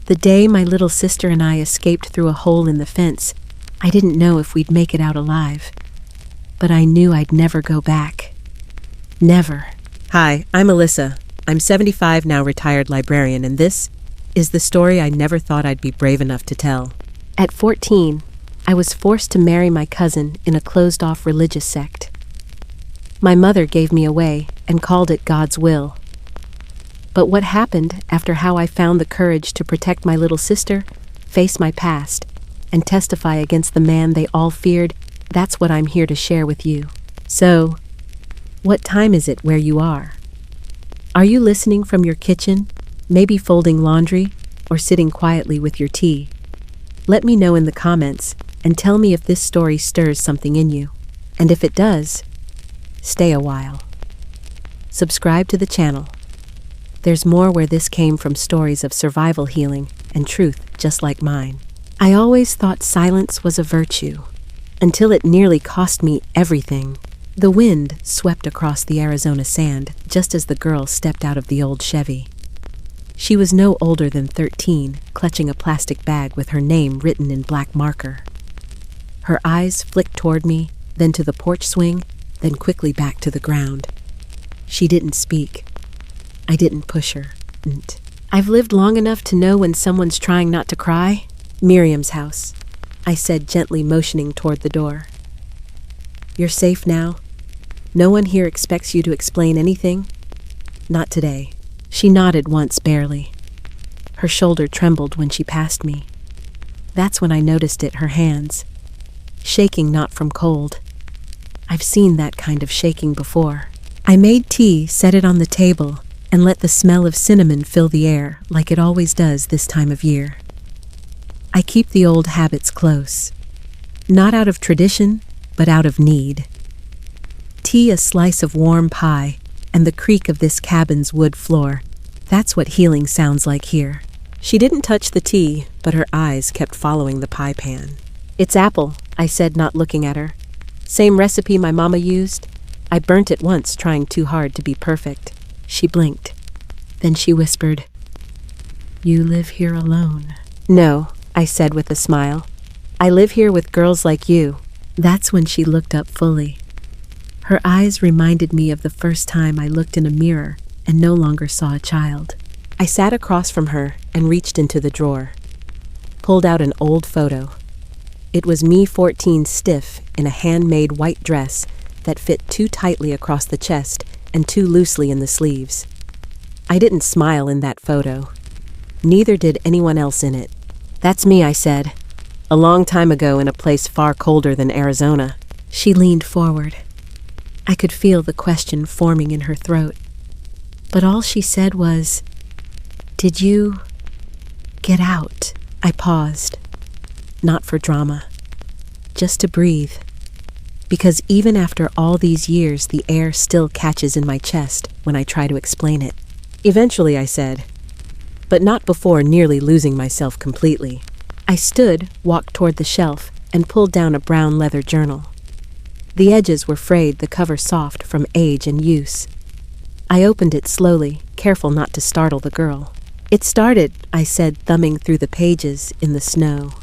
The day my little sister and I escaped through a hole in the fence, I didn't know if we'd make it out alive. But I knew I'd never go back. Never. Hi, I'm Alyssa. I'm 75 now, retired librarian, and this is the story I never thought I'd be brave enough to tell. At 14, I was forced to marry my cousin in a closed-off religious sect. My mother gave me away and called it God's will. But what happened after how I found the courage to protect my little sister, face my past, and testify against the man they all feared, that's what I'm here to share with you. So, what time is it where you are? Are you listening from your kitchen, maybe folding laundry, or sitting quietly with your tea? Let me know in the comments and tell me if this story stirs something in you. And if it does, stay a while. Subscribe to the channel. There's more where this came from, stories of survival, healing, and truth just like mine. I always thought silence was a virtue, until it nearly cost me everything. The wind swept across the Arizona sand just as the girl stepped out of the old Chevy. She was no older than 13, clutching a plastic bag with her name written in black marker. Her eyes flicked toward me, then to the porch swing, then quickly back to the ground. She didn't speak. I didn't push her. I've lived long enough to know when someone's trying not to cry. Miriam's house, I said, gently motioning toward the door. You're safe now. No one here expects you to explain anything. Not today. She nodded once, barely. Her shoulder trembled when she passed me. That's when I noticed it, her hands. Shaking not from cold. I've seen that kind of shaking before. I made tea, set it on the table, and let the smell of cinnamon fill the air like it always does this time of year. I keep the old habits close. Not out of tradition, but out of need. Tea, a slice of warm pie, and the creak of this cabin's wood floor. That's what healing sounds like here. She didn't touch the tea, but her eyes kept following the pie pan. It's apple, I said, not looking at her. Same recipe my mama used. I burnt it once trying too hard to be perfect. She blinked. Then she whispered, "You live here alone?" "No," I said with a smile. "I live here with girls like you." That's when she looked up fully. Her eyes reminded me of the first time I looked in a mirror and no longer saw a child. I sat across from her and reached into the drawer. Pulled out an old photo. It was me 14, stiff in a handmade white dress that fit too tightly across the chest and too loosely in the sleeves. I didn't smile in that photo. Neither did anyone else in it. "That's me," I said. "A long time ago in a place far colder than Arizona." She leaned forward. I could feel the question forming in her throat. But all she said was, "Did you get out?" I paused. Not for drama. Just to breathe. Because even after all these years, the air still catches in my chest when I try to explain it. "Eventually," I said, but not before nearly losing myself completely. I stood, walked toward the shelf, and pulled down a brown leather journal. The edges were frayed, the cover soft from age and use. I opened it slowly, careful not to startle the girl. "It started," I said, thumbing through the pages, "in the snow.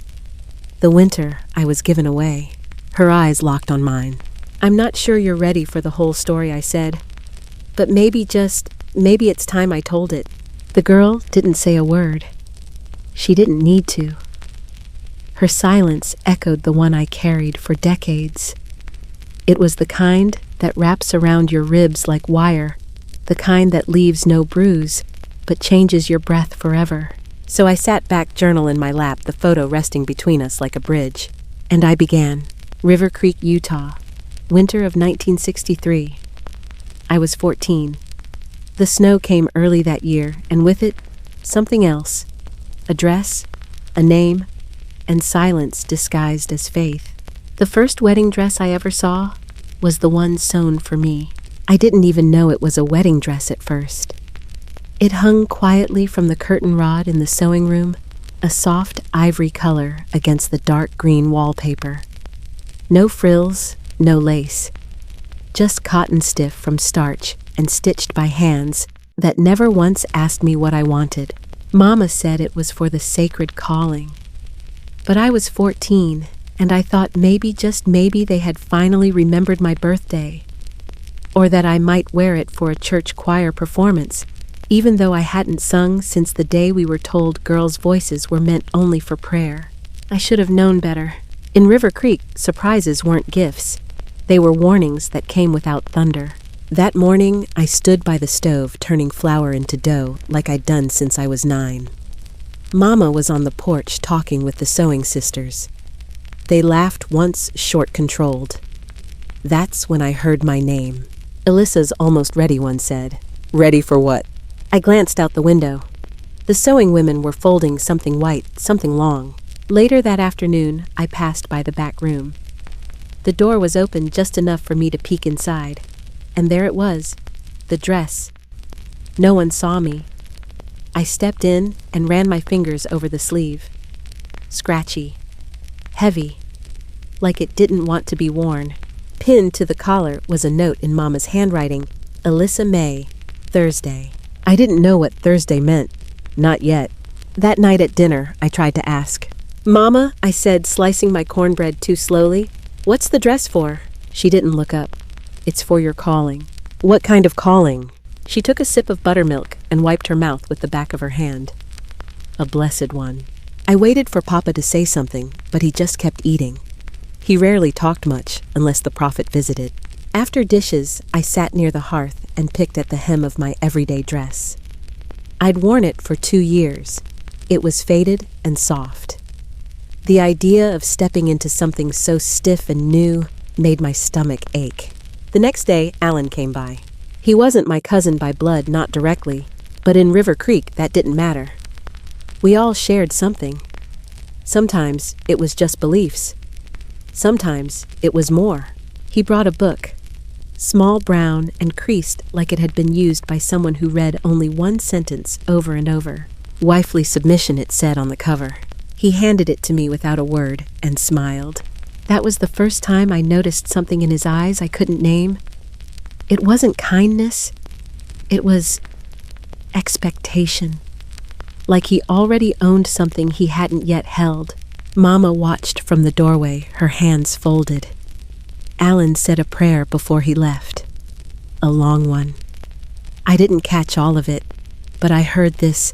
The winter I was given away." Her eyes locked on mine. "I'm not sure you're ready for the whole story," I said. "But maybe it's time I told it." The girl didn't say a word. She didn't need to. Her silence echoed the one I carried for decades. It was the kind that wraps around your ribs like wire, the kind that leaves no bruise, but changes your breath forever. So I sat back, journal in my lap, the photo resting between us like a bridge. And I began. River Creek, Utah, winter of 1963. I was 14. The snow came early that year, and with it, something else. A dress, a name, and silence disguised as faith. The first wedding dress I ever saw was the one sewn for me. I didn't even know it was a wedding dress at first. It hung quietly from the curtain rod in the sewing room, a soft ivory color against the dark green wallpaper. No frills, no lace. Just cotton stiff from starch and stitched by hands that never once asked me what I wanted. Mama said it was for the sacred calling. But I was 14, and I thought maybe, just maybe, they had finally remembered my birthday, or that I might wear it for a church choir performance, even though I hadn't sung since the day we were told girls' voices were meant only for prayer. I should have known better. In River Creek, surprises weren't gifts. They were warnings that came without thunder. That morning, I stood by the stove turning flour into dough like I'd done since I was 9. Mama was on the porch talking with the sewing sisters. They laughed once, short-controlled. That's when I heard my name. "Alyssa's almost ready," one said. "Ready for what?" I glanced out the window. The sewing women were folding something white, something long. Later that afternoon, I passed by the back room. The door was open just enough for me to peek inside, and there it was, the dress. No one saw me. I stepped in and ran my fingers over the sleeve. Scratchy, heavy, like it didn't want to be worn. Pinned to the collar was a note in Mama's handwriting, "Alyssa May, Thursday." I didn't know what Thursday meant. Not yet. That night at dinner, I tried to ask. "Mama," I said, slicing my cornbread too slowly, "what's the dress for?" She didn't look up. "It's for your calling." "What kind of calling?" She took a sip of buttermilk and wiped her mouth with the back of her hand. "A blessed one." I waited for Papa to say something, but he just kept eating. He rarely talked much unless the prophet visited. After dishes, I sat near the hearth and picked at the hem of my everyday dress. I'd worn it for 2 years. It was faded and soft. The idea of stepping into something so stiff and new made my stomach ache. The next day, Alan came by. He wasn't my cousin by blood, not directly, but in River Creek that didn't matter. We all shared something. Sometimes it was just beliefs. Sometimes it was more. He brought a book, small, brown, and creased like it had been used by someone who read only one sentence over and over. "Wifely submission," it said on the cover. He handed it to me without a word and smiled. That was the first time I noticed something in his eyes I couldn't name. It wasn't kindness. It was expectation. Like he already owned something he hadn't yet held. Mama watched from the doorway, her hands folded. Alan said a prayer before he left. A long one. I didn't catch all of it, but I heard this,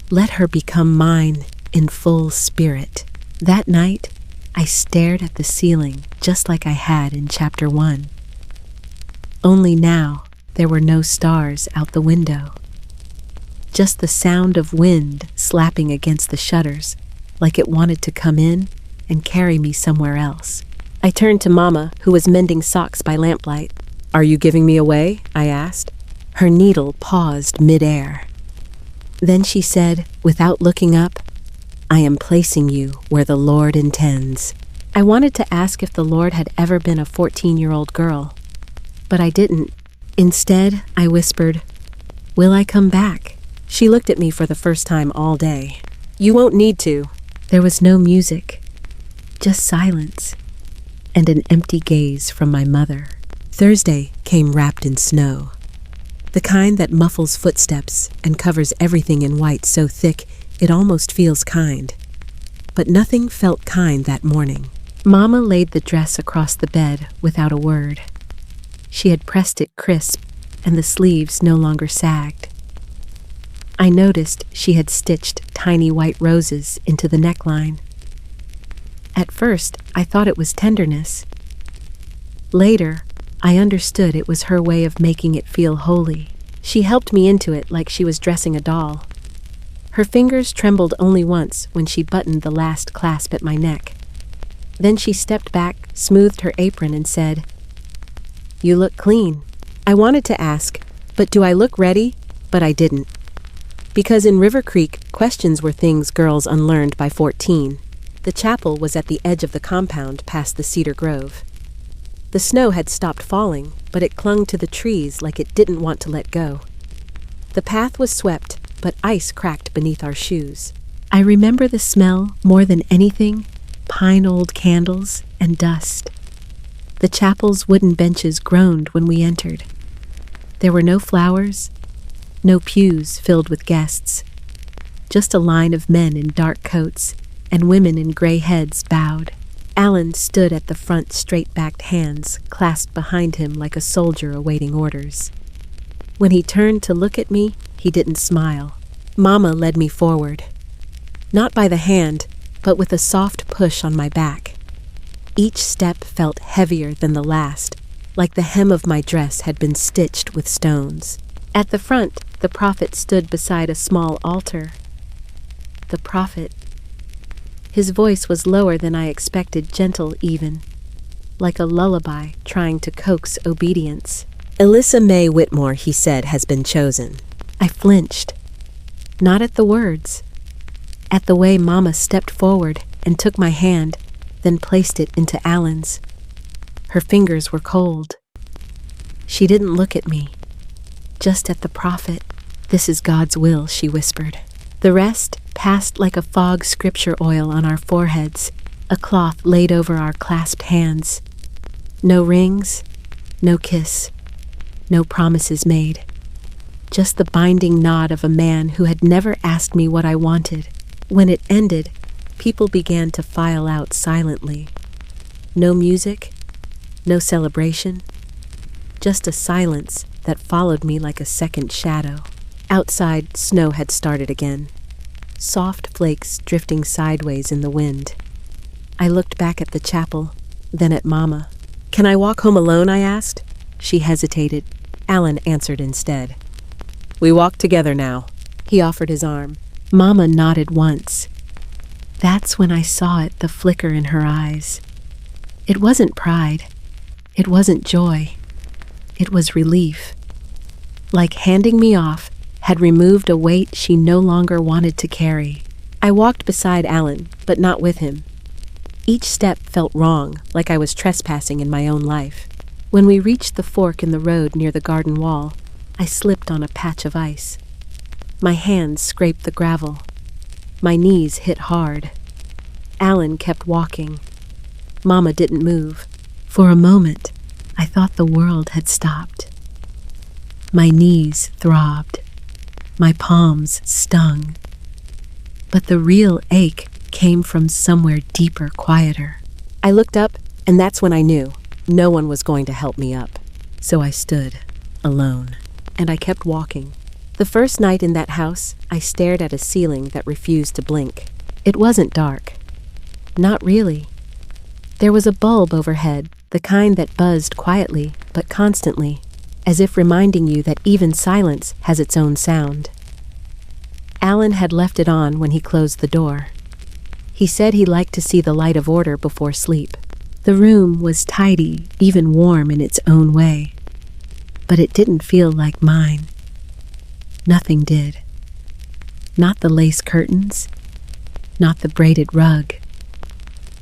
"Let her become mine in full spirit." That night, I stared at the ceiling just like I had in chapter 1. Only now, there were no stars out the window. Just the sound of wind slapping against the shutters, like it wanted to come in and carry me somewhere else. I turned to Mama, who was mending socks by lamplight. "Are you giving me away?" I asked. Her needle paused mid-air. Then she said, without looking up, "I am placing you where the Lord intends." I wanted to ask if the Lord had ever been a 14-year-old girl, but I didn't. Instead, I whispered, "Will I come back?" She looked at me for the first time all day. "You won't need to." There was no music, just silence, and an empty gaze from my mother. Thursday came wrapped in snow, the kind that muffles footsteps and covers everything in white so thick it almost feels kind. But nothing felt kind that morning. Mama laid the dress across the bed without a word. She had pressed it crisp, and the sleeves no longer sagged. I noticed she had stitched tiny white roses into the neckline. At first, I thought it was tenderness. Later, I understood it was her way of making it feel holy. She helped me into it like she was dressing a doll. Her fingers trembled only once when she buttoned the last clasp at my neck. Then she stepped back, smoothed her apron, and said, "You look clean." I wanted to ask, "But do I look ready?" But I didn't. Because in River Creek, questions were things girls unlearned by 14. The chapel was at the edge of the compound past the cedar grove. The snow had stopped falling, but it clung to the trees like it didn't want to let go. The path was swept, but ice cracked beneath our shoes. I remember the smell more than anything, pine old candles and dust. The chapel's wooden benches groaned when we entered. There were no flowers, no pews filled with guests, just a line of men in dark coats and women in gray heads bowed. Alan stood at the front, straight-backed hands clasped behind him like a soldier awaiting orders. When he turned to look at me, he didn't smile. Mama led me forward, not by the hand, but with a soft push on my back. Each step felt heavier than the last, like the hem of my dress had been stitched with stones. At the front, the prophet stood beside a small altar. The prophet. His voice was lower than I expected, gentle even, like a lullaby trying to coax obedience. Alyssa May Whitmore, he said, has been chosen. I flinched. Not at the words. At the way Mama stepped forward and took my hand, then placed it into Alan's. Her fingers were cold. She didn't look at me, just at the prophet. "This is God's will," she whispered. The rest passed like a fog, scripture oil on our foreheads, a cloth laid over our clasped hands. No rings, no kiss, no promises made. Just the binding nod of a man who had never asked me what I wanted. When it ended, people began to file out silently. No music, no celebration, just a silence that followed me like a second shadow. Outside, snow had started again, soft flakes drifting sideways in the wind. I looked back at the chapel, then at Mama. "Can I walk home alone?" I asked. She hesitated. Alan answered instead. "We walk together now." He offered his arm. Mama nodded once. That's when I saw it, the flicker in her eyes. It wasn't pride. It wasn't joy. It was relief. Like handing me off had removed a weight she no longer wanted to carry. I walked beside Alan, but not with him. Each step felt wrong, like I was trespassing in my own life. When we reached the fork in the road near the garden wall, I slipped on a patch of ice. My hands scraped the gravel. My knees hit hard. Alan kept walking. Mama didn't move. For a moment, I thought the world had stopped. My knees throbbed. My palms stung. But the real ache came from somewhere deeper, quieter. I looked up, and that's when I knew no one was going to help me up. So I stood, alone, and I kept walking. The first night in that house, I stared at a ceiling that refused to blink. It wasn't dark. Not really. There was a bulb overhead, the kind that buzzed quietly, but constantly, as if reminding you that even silence has its own sound. Alan had left it on when he closed the door. He said he liked to see the light of order before sleep. The room was tidy, even warm in its own way. But it didn't feel like mine. Nothing did. Not the lace curtains, not the braided rug,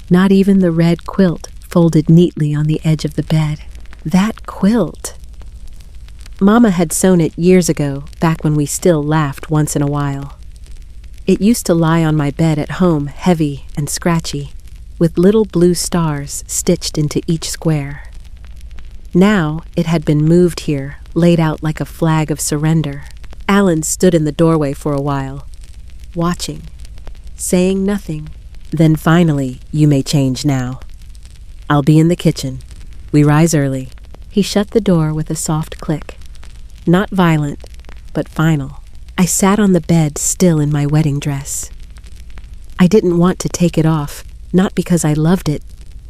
not even the red quilt folded neatly on the edge of the bed. That quilt! Mama had sewn it years ago, back when we still laughed once in a while. It used to lie on my bed at home, heavy and scratchy, with little blue stars stitched into each square. Now it had been moved here, laid out like a flag of surrender. Alan stood in the doorway for a while, watching, saying nothing. Then finally, "You may change now. I'll be in the kitchen. We rise early." He shut the door with a soft click. Not violent, but final. I sat on the bed, still in my wedding dress. I didn't want to take it off, not because I loved it,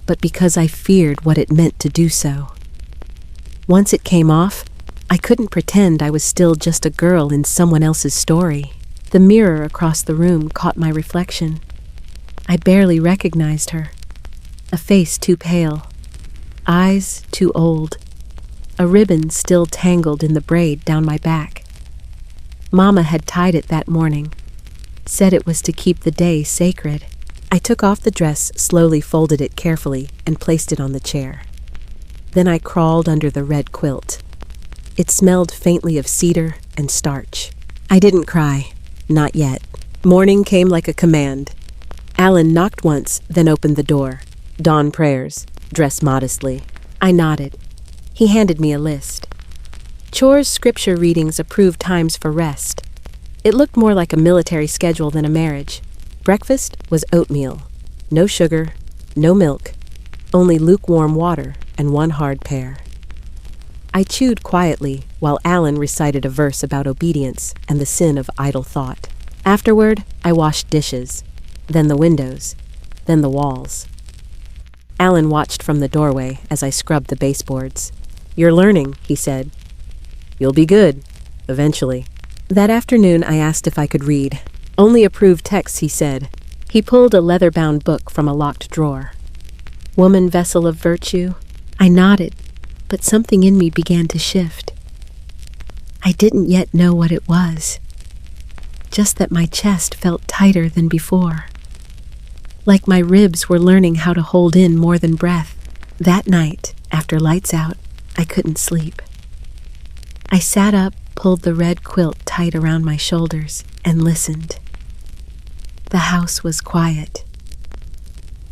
but because I feared what it meant to do so. Once it came off, I couldn't pretend I was still just a girl in someone else's story. The mirror across the room caught my reflection. I barely recognized her. A face too pale, eyes too old, a ribbon still tangled in the braid down my back. Mama had tied it that morning, said it was to keep the day sacred. I took off the dress, slowly folded it carefully, and placed it on the chair. Then I crawled under the red quilt. It smelled faintly of cedar and starch. I didn't cry, not yet. Morning came like a command. Alan knocked once, then opened the door. Dawn prayers, dressed modestly. I nodded. He handed me a list. Chores, scripture readings, approved times for rest. It looked more like a military schedule than a marriage. Breakfast was oatmeal. No sugar, no milk, only lukewarm water and one hard pear. I chewed quietly while Alan recited a verse about obedience and the sin of idle thought. Afterward, I washed dishes, then the windows, then the walls. Alan watched from the doorway as I scrubbed the baseboards. "You're learning," he said. "You'll be good, eventually." That afternoon, I asked if I could read. "Only approved texts," he said. He pulled a leather-bound book from a locked drawer. "Woman, vessel of virtue?" I nodded, but something in me began to shift. I didn't yet know what it was, just that my chest felt tighter than before. Like my ribs were learning how to hold in more than breath. That night, after lights out, I couldn't sleep. I sat up, pulled the red quilt tight around my shoulders, and listened. The house was quiet.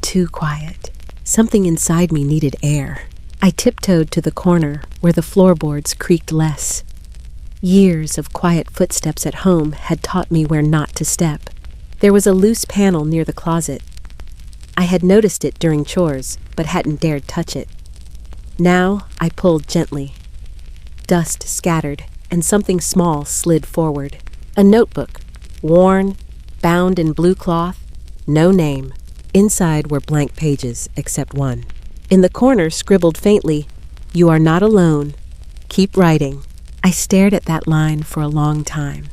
Too quiet. Something inside me needed air. I tiptoed to the corner where the floorboards creaked less. Years of quiet footsteps at home had taught me where not to step. There was a loose panel near the closet. I had noticed it during chores, but hadn't dared touch it. Now I pulled gently. Dust scattered, and something small slid forward. A notebook, worn, bound in blue cloth, no name. Inside were blank pages, except one. In the corner, scribbled faintly, "You are not alone. Keep writing." I stared at that line for a long time.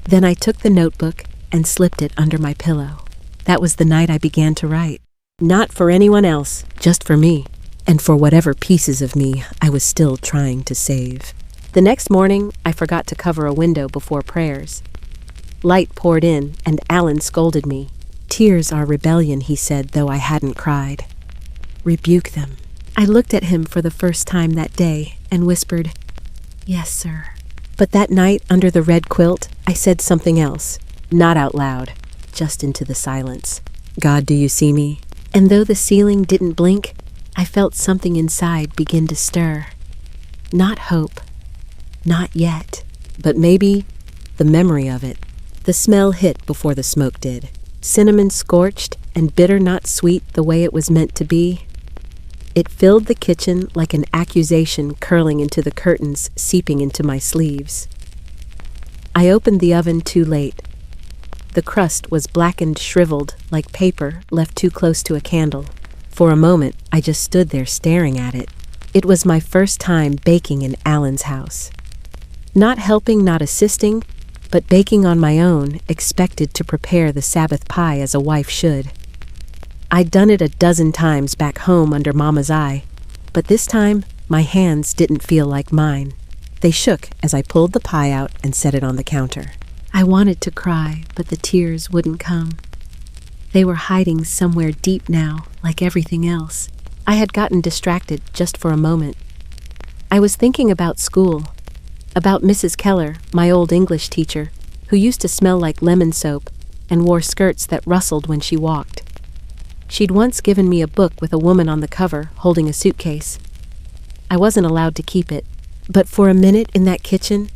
Then I took the notebook and slipped it under my pillow. That was the night I began to write. Not for anyone else, just for me, and for whatever pieces of me I was still trying to save. The next morning, I forgot to cover a window before prayers. Light poured in, and Alan scolded me. "Tears are rebellion," he said, though I hadn't cried. "Rebuke them." I looked at him for the first time that day and whispered, "Yes, sir." But that night, under the red quilt, I said something else, not out loud, just into the silence. "God, do you see me?" And though the ceiling didn't blink, I felt something inside begin to stir. Not hope, not yet, but maybe the memory of it. The smell hit before the smoke did. Cinnamon scorched and bitter, not sweet the way it was meant to be. It filled the kitchen like an accusation curling into the curtains, seeping into my sleeves. I opened the oven too late. The crust was blackened, shriveled, like paper left too close to a candle. For a moment, I just stood there staring at it. It was my first time baking in Alan's house. Not helping, not assisting, but baking on my own, expected to prepare the Sabbath pie as a wife should. I'd done it a dozen times back home under Mama's eye, but this time my hands didn't feel like mine. They shook as I pulled the pie out and set it on the counter. I wanted to cry, but the tears wouldn't come. They were hiding somewhere deep now, like everything else. I had gotten distracted just for a moment. I was thinking about school, about Mrs. Keller, my old English teacher, who used to smell like lemon soap and wore skirts that rustled when she walked. She'd once given me a book with a woman on the cover holding a suitcase. I wasn't allowed to keep it, but for a minute in that kitchen,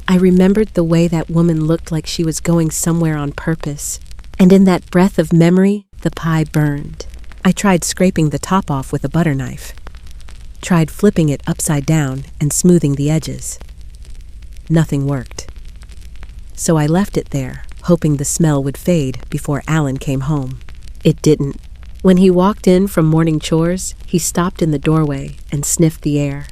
I remembered the way that woman looked like she was going somewhere on purpose. And in that breath of memory, the pie burned. I tried scraping the top off with a butter knife. Tried flipping it upside down and smoothing the edges. Nothing worked. So I left it there, hoping the smell would fade before Alan came home. It didn't. When he walked in from morning chores, he stopped in the doorway and sniffed the air.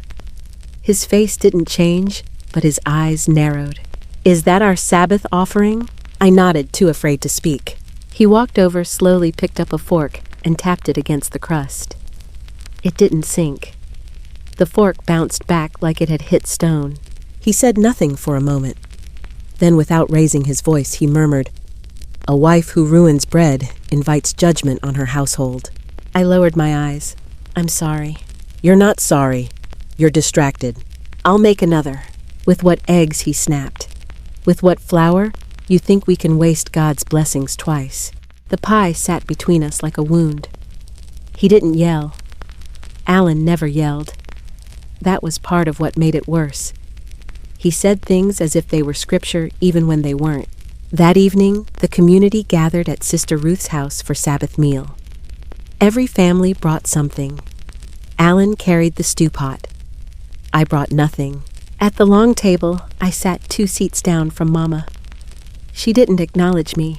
His face didn't change, but his eyes narrowed. "Is that our Sabbath offering?" I nodded, too afraid to speak. He walked over, slowly picked up a fork, and tapped it against the crust. It didn't sink. The fork bounced back like it had hit stone. He said nothing for a moment. Then, without raising his voice, he murmured, "A wife who ruins bread invites judgment on her household." I lowered my eyes. "I'm sorry." "You're not sorry. You're distracted." "I'll make another." "With what eggs?" he snapped. "With what flour? You think we can waste God's blessings twice." The pie sat between us like a wound. He didn't yell. Alan never yelled. That was part of what made it worse. He said things as if they were scripture even when they weren't. That evening, the community gathered at Sister Ruth's house for Sabbath meal. Every family brought something. Alan carried the stew pot. I brought nothing. At the long table, I sat 2 seats down from Mama. She didn't acknowledge me,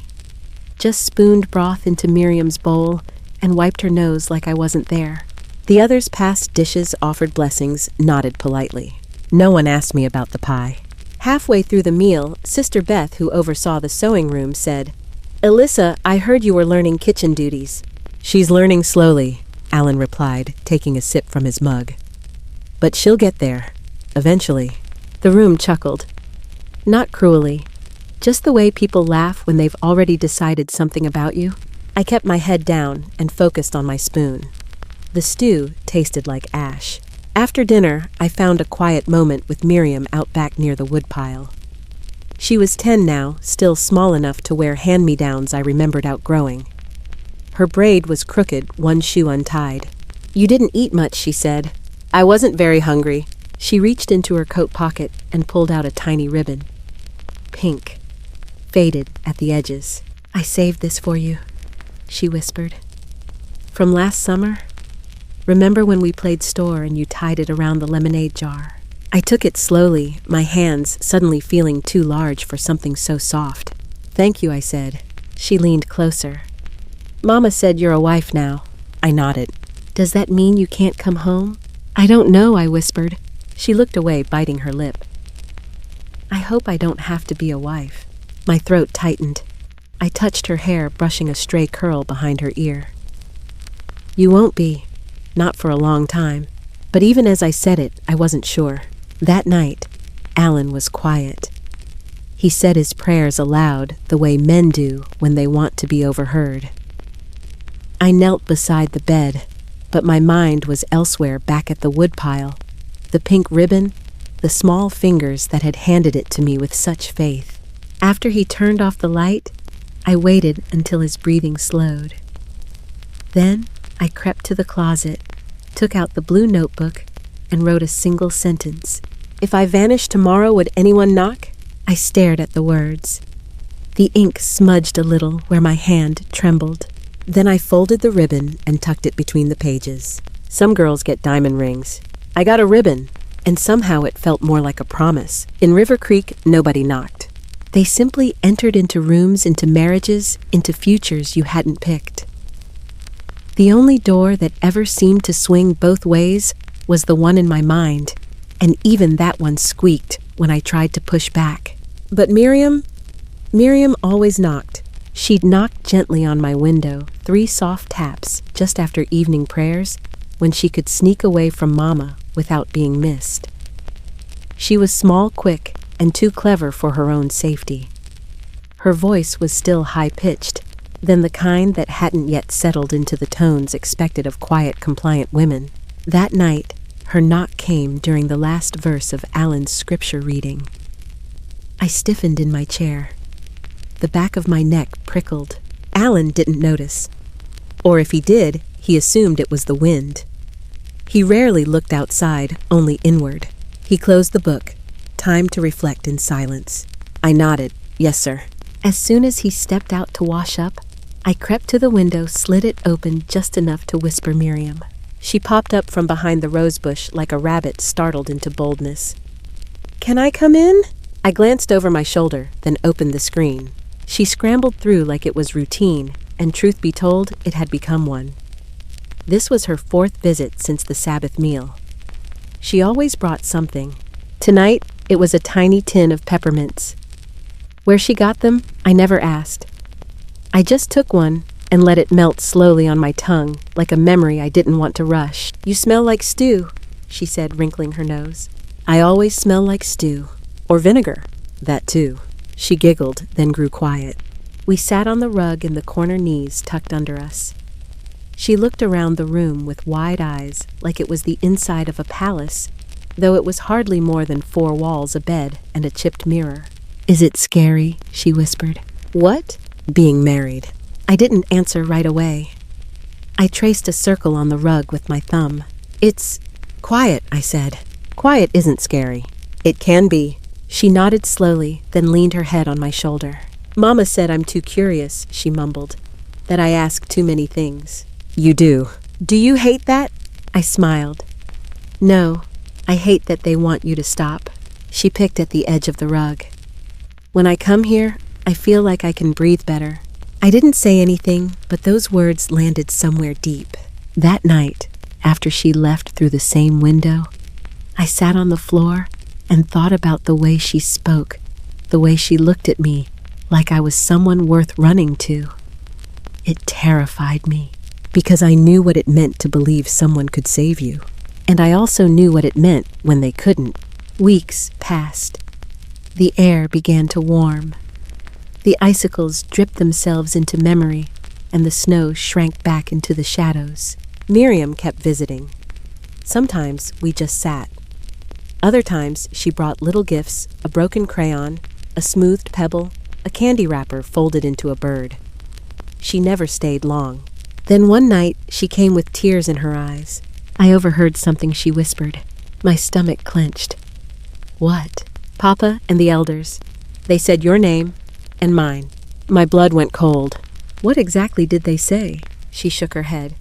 just spooned broth into Miriam's bowl and wiped her nose like I wasn't there. The others passed dishes, offered blessings, nodded politely. No one asked me about the pie. Halfway through the meal, Sister Beth, who oversaw the sewing room, said, "Alyssa, I heard you were learning kitchen duties." "She's learning slowly," Alan replied, taking a sip from his mug. "But she'll get there, eventually." The room chuckled. Not cruelly, just the way people laugh when they've already decided something about you. I kept my head down and focused on my spoon. The stew tasted like ash. After dinner, I found a quiet moment with Miriam out back near the woodpile. She was 10 now, still small enough to wear hand-me-downs I remembered outgrowing. Her braid was crooked, one shoe untied. "You didn't eat much," she said. "I wasn't very hungry." She reached into her coat pocket and pulled out a tiny ribbon. Pink, faded at the edges. "I saved this for you," she whispered. "From last summer? Remember when we played store and you tied it around the lemonade jar?" I took it slowly, my hands suddenly feeling too large for something so soft. "Thank you," I said. She leaned closer. "Mama said you're a wife now." I nodded. "Does that mean you can't come home?" "I don't know," I whispered. She looked away, biting her lip. "I hope I don't have to be a wife." My throat tightened. I touched her hair, brushing a stray curl behind her ear. "You won't be. Not for a long time." But even as I said it, I wasn't sure. That night, Alan was quiet. He said his prayers aloud, the way men do when they want to be overheard. I knelt beside the bed, but my mind was elsewhere, back at the woodpile. The pink ribbon, the small fingers that had handed it to me with such faith. After he turned off the light, I waited until his breathing slowed. Then I crept to the closet, took out the blue notebook, and wrote a single sentence. "If I vanished tomorrow, would anyone knock?" I stared at the words. The ink smudged a little where my hand trembled. Then I folded the ribbon and tucked it between the pages. Some girls get diamond rings. I got a ribbon, and somehow it felt more like a promise. In River Creek, nobody knocked. They simply entered into rooms, into marriages, into futures you hadn't picked. The only door that ever seemed to swing both ways was the one in my mind, and even that one squeaked when I tried to push back. But Miriam always knocked. She'd knock gently on my window, 3 soft taps just after evening prayers, when she could sneak away from Mama without being missed. She was small, quick, and too clever for her own safety. Her voice was still high-pitched, than the kind that hadn't yet settled into the tones expected of quiet, compliant women. That night, her knock came during the last verse of Alan's scripture reading. I stiffened in my chair. The back of my neck prickled. Alan didn't notice. Or if he did, he assumed it was the wind. He rarely looked outside, only inward. He closed the book. Time to reflect in silence. I nodded. "Yes, sir." As soon as he stepped out to wash up, I crept to the window, slid it open just enough to whisper Miriam. She popped up from behind the rosebush like a rabbit startled into boldness. "Can I come in?" I glanced over my shoulder, then opened the screen. She scrambled through like it was routine, and truth be told, it had become one. This was her 4th visit since the Sabbath meal. She always brought something. Tonight, it was a tiny tin of peppermints. Where she got them, I never asked. I just took one and let it melt slowly on my tongue, like a memory I didn't want to rush. "You smell like stew," she said, wrinkling her nose. "I always smell like stew. Or vinegar. That too." She giggled, then grew quiet. We sat on the rug in the corner, knees tucked under us. She looked around the room with wide eyes, like it was the inside of a palace, though it was hardly more than 4 walls, a bed, and a chipped mirror. "Is it scary?" she whispered. "What?" "Being married." I didn't answer right away. I traced a circle on the rug with my thumb. "It's quiet," I said. "Quiet isn't scary. It can be, She nodded slowly, then leaned her head on my shoulder. Mama said I'm too curious, she mumbled, that I ask too many things. You do. Do you hate that? I smiled. No, I hate that they want you to stop. She picked at the edge of the rug. When I come here, I feel like I can breathe better. I didn't say anything, but those words landed somewhere deep. That night, after she left through the same window, I sat on the floor and thought about the way she spoke, the way she looked at me like I was someone worth running to. It terrified me, because I knew what it meant to believe someone could save you. And I also knew what it meant when they couldn't. Weeks passed. The air began to warm. The icicles dripped themselves into memory, and the snow shrank back into the shadows. Miriam kept visiting. Sometimes we just sat. Other times she brought little gifts, a broken crayon, a smoothed pebble, a candy wrapper folded into a bird. She never stayed long. Then one night she came with tears in her eyes. I overheard something she whispered. My stomach clenched. What? Papa and the elders. They said your name and mine. My blood went cold. What exactly did they say? She shook her head.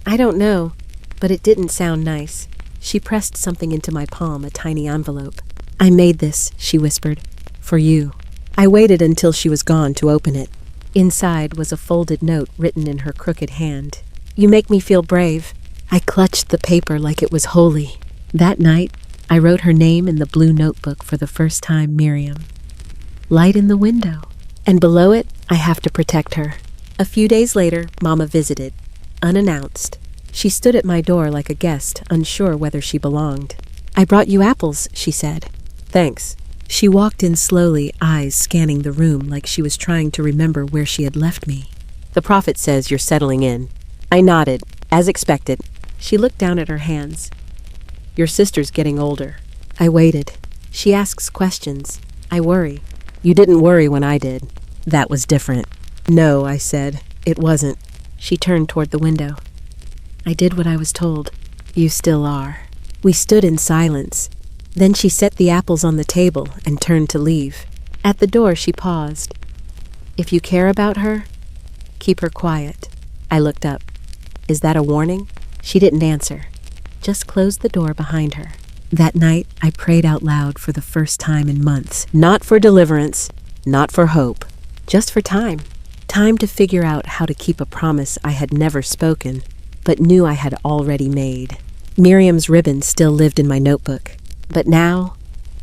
I don't know, but it didn't sound nice. She pressed something into my palm, a tiny envelope. I made this, she whispered, for you. I waited until she was gone to open it. Inside was a folded note written in her crooked hand. You make me feel brave. I clutched the paper like it was holy. That night, I wrote her name in the blue notebook for the first time, Miriam. Light in the window. And below it, I have to protect her. A few days later, Mama visited, unannounced. She stood at my door like a guest, unsure whether she belonged. I brought you apples, she said. Thanks. She walked in slowly, eyes scanning the room like she was trying to remember where she had left me. The prophet says you're settling in. I nodded, as expected. She looked down at her hands. Your sister's getting older. I waited. She asks questions. I worry. You didn't worry when I did. That was different. No, I said. It wasn't. She turned toward the window. I did what I was told. You still are. We stood in silence. Then she set the apples on the table and turned to leave. At the door, she paused. If you care about her, keep her quiet. I looked up. Is that a warning? She didn't answer. Just closed the door behind her. That night, I prayed out loud for the first time in months. Not for deliverance, not for hope. Just for time. Time to figure out how to keep a promise I had never spoken, but knew I had already made. Miriam's ribbon still lived in my notebook. But now,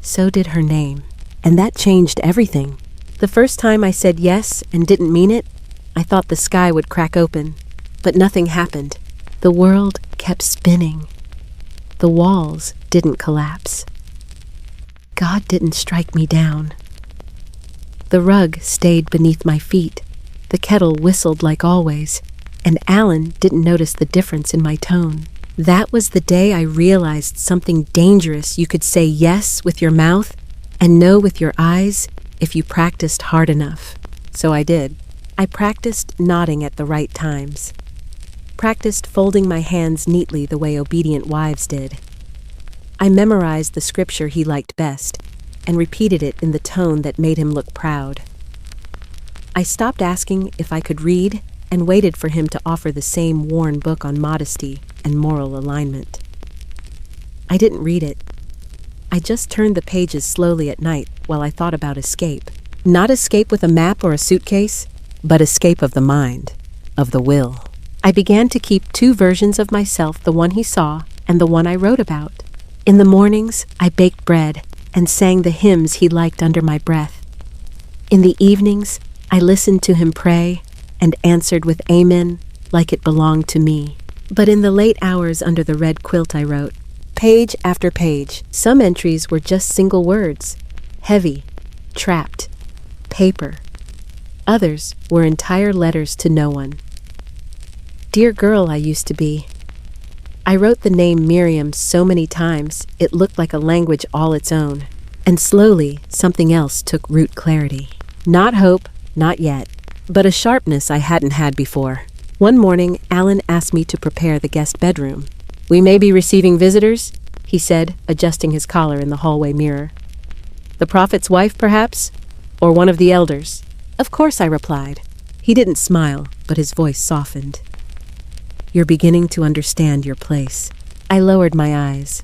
so did her name. And that changed everything. The first time I said yes and didn't mean it, I thought the sky would crack open. But nothing happened. The world kept spinning. The walls didn't collapse. God didn't strike me down. The rug stayed beneath my feet. The kettle whistled like always, and Alan didn't notice the difference in my tone. That was the day I realized something dangerous. You could say yes with your mouth and no with your eyes if you practiced hard enough. So I did. I practiced nodding at the right times. Practiced folding my hands neatly the way obedient wives did. I memorized the scripture he liked best and repeated it in the tone that made him look proud. I stopped asking if I could read and waited for him to offer the same worn book on modesty and moral alignment. I didn't read it. I just turned the pages slowly at night while I thought about escape. Not escape with a map or a suitcase, but escape of the mind, of the will. I began to keep two versions of myself, the one he saw and the one I wrote about. In the mornings, I baked bread and sang the hymns he liked under my breath. In the evenings, I listened to him pray and answered with amen like it belonged to me. But in the late hours under the red quilt I wrote, page after page. Some entries were just single words, heavy, trapped, paper. Others were entire letters to no one. Dear girl I used to be. I wrote the name Miriam so many times it looked like a language all its own. And slowly, something else took root clarity. Not hope, not yet, but a sharpness I hadn't had before. One morning, Alan asked me to prepare the guest bedroom. We may be receiving visitors, he said, adjusting his collar in the hallway mirror. The prophet's wife, perhaps? Or one of the elders? Of course, I replied. He didn't smile, but his voice softened. You're beginning to understand your place. I lowered my eyes.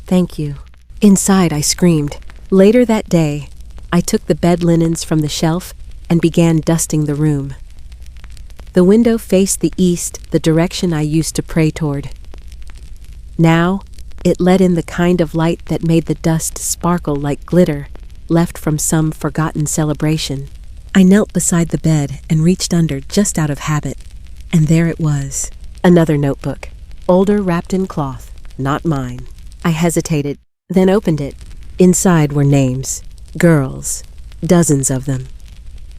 Thank you. Inside, I screamed. Later that day, I took the bed linens from the shelf and began dusting the room. The window faced the east, the direction I used to pray toward. Now, it let in the kind of light that made the dust sparkle like glitter left from some forgotten celebration. I knelt beside the bed and reached under just out of habit, and there it was. Another notebook, older, wrapped in cloth, not mine. I hesitated, then opened it. Inside were names, girls, dozens of them.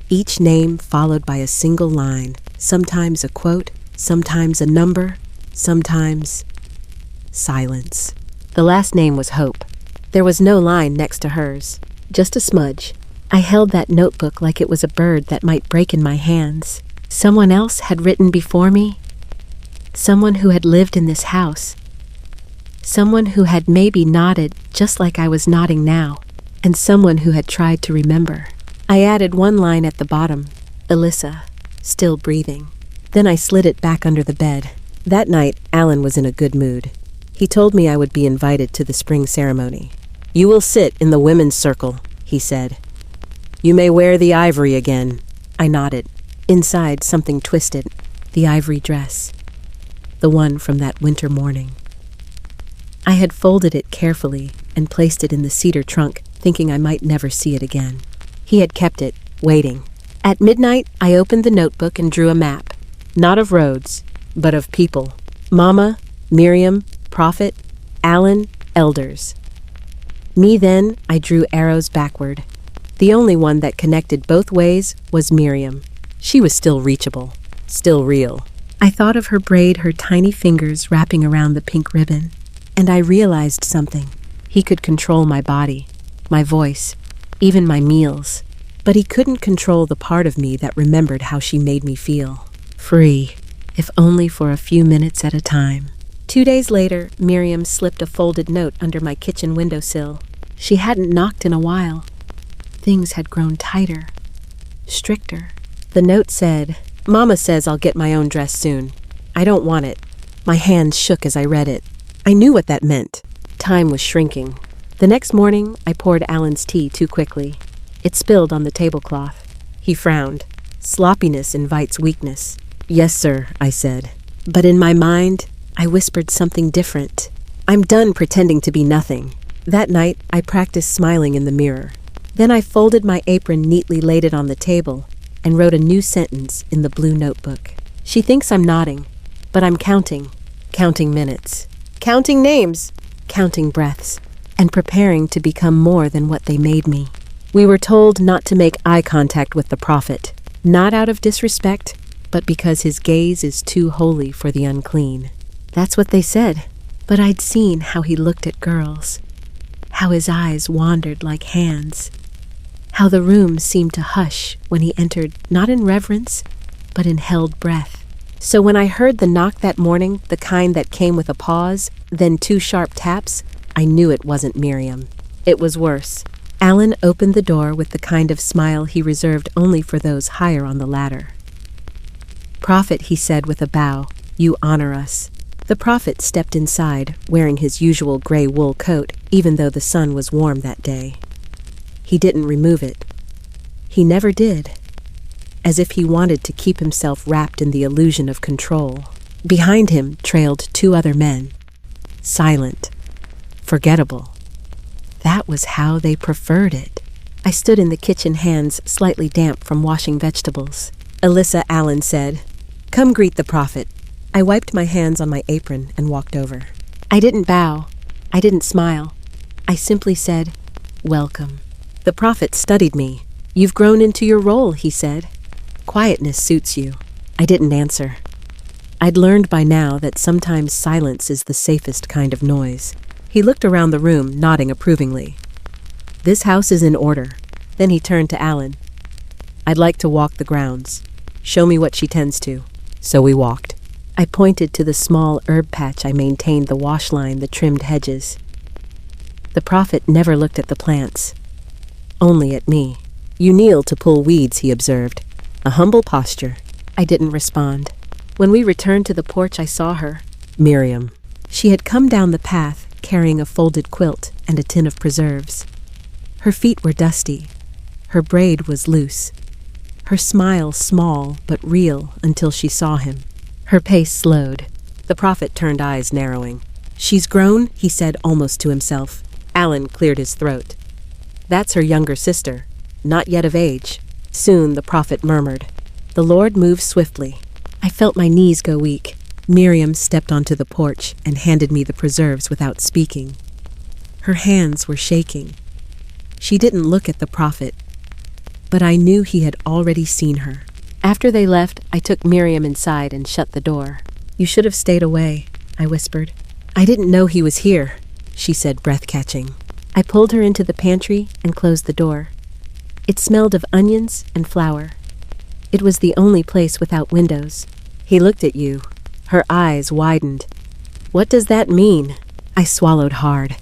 Each name followed by a single line, sometimes a quote, sometimes a number, sometimes silence. The last name was Hope. There was no line next to hers, just a smudge. I held that notebook like it was a bird that might break in my hands. Someone else had written before me. Someone who had lived in this house. Someone who had maybe nodded just like I was nodding now, and someone who had tried to remember. I added one line at the bottom, Alyssa, still breathing. Then I slid it back under the bed. That night, Alan was in a good mood. He told me I would be invited to the spring ceremony. You will sit in the women's circle, he said. You may wear the ivory again. I nodded. Inside, something twisted. The ivory dress. The one from that winter morning. I had folded it carefully and placed it in the cedar trunk, thinking I might never see it again. He had kept it, waiting. At midnight, I opened the notebook and drew a map. Not of roads, but of people. Mama, Miriam, Prophet, Alan, elders. Me then, I drew arrows backward. The only one that connected both ways was Miriam. She was still reachable, still real. I thought of her braid, her tiny fingers wrapping around the pink ribbon, and I realized something. He could control my body, my voice, even my meals, but he couldn't control the part of me that remembered how she made me feel. Free, if only for a few minutes at a time. 2 days later, Miriam slipped a folded note under my kitchen windowsill. She hadn't knocked in a while. Things had grown tighter, stricter. The note said, Mama says I'll get my own dress soon. I don't want it. My hands shook as I read it. I knew what that meant. Time was shrinking. The next morning, I poured Alan's tea too quickly. It spilled on the tablecloth. He frowned. Sloppiness invites weakness. Yes, sir, I said. But in my mind, I whispered something different. I'm done pretending to be nothing. That night, I practiced smiling in the mirror. Then I folded my apron neatly, laid it on the table, and wrote a new sentence in the blue notebook. She thinks I'm nodding, but I'm counting minutes, counting names, counting breaths, and preparing to become more than what they made me. We were told not to make eye contact with the prophet, not out of disrespect, but because his gaze is too holy for the unclean. That's what they said, but I'd seen how he looked at girls, how his eyes wandered like hands, how the room seemed to hush when he entered, not in reverence, but in held breath. So when I heard the knock that morning, the kind that came with a pause, then 2 sharp taps, I knew it wasn't Miriam. It was worse. Alan opened the door with the kind of smile he reserved only for those higher on the ladder. Prophet, he said with a bow, you honor us. The prophet stepped inside, wearing his usual gray wool coat, even though the sun was warm that day. He didn't remove it. He never did. As if he wanted to keep himself wrapped in the illusion of control. Behind him trailed 2 other men. Silent. Forgettable. That was how they preferred it. I stood in the kitchen, hands slightly damp from washing vegetables. Alyssa, Alan said, come greet the prophet. I wiped my hands on my apron and walked over. I didn't bow. I didn't smile. I simply said, welcome. The prophet studied me. You've grown into your role, he said. Quietness suits you. I didn't answer. I'd learned by now that sometimes silence is the safest kind of noise. He looked around the room, nodding approvingly. This house is in order. Then he turned to Alan. I'd like to walk the grounds. Show me what she tends to. So we walked. I pointed to the small herb patch I maintained, the wash line, the trimmed hedges. The prophet never looked at the plants. only at me. You kneel to pull weeds, he observed. A humble posture. I didn't respond. When we returned to the porch, I saw her. Miriam. She had come down the path, carrying a folded quilt and a tin of preserves. Her feet were dusty. Her braid was loose. Her smile small but real until she saw him. Her pace slowed. The prophet turned, eyes narrowing. She's grown, he said almost to himself. Alan cleared his throat. That's her younger sister, not yet of age. Soon the prophet murmured. The Lord moved swiftly. I felt my knees go weak. Miriam stepped onto the porch and handed me the preserves without speaking. Her hands were shaking. She didn't look at the prophet, but I knew he had already seen her. After they left, I took Miriam inside and shut the door. You should have stayed away, I whispered. I didn't know he was here, she said, breath-catching. I pulled her into the pantry and closed the door. It smelled of onions and flour. It was the only place without windows. He looked at you. Her eyes widened. What does that mean? I swallowed hard.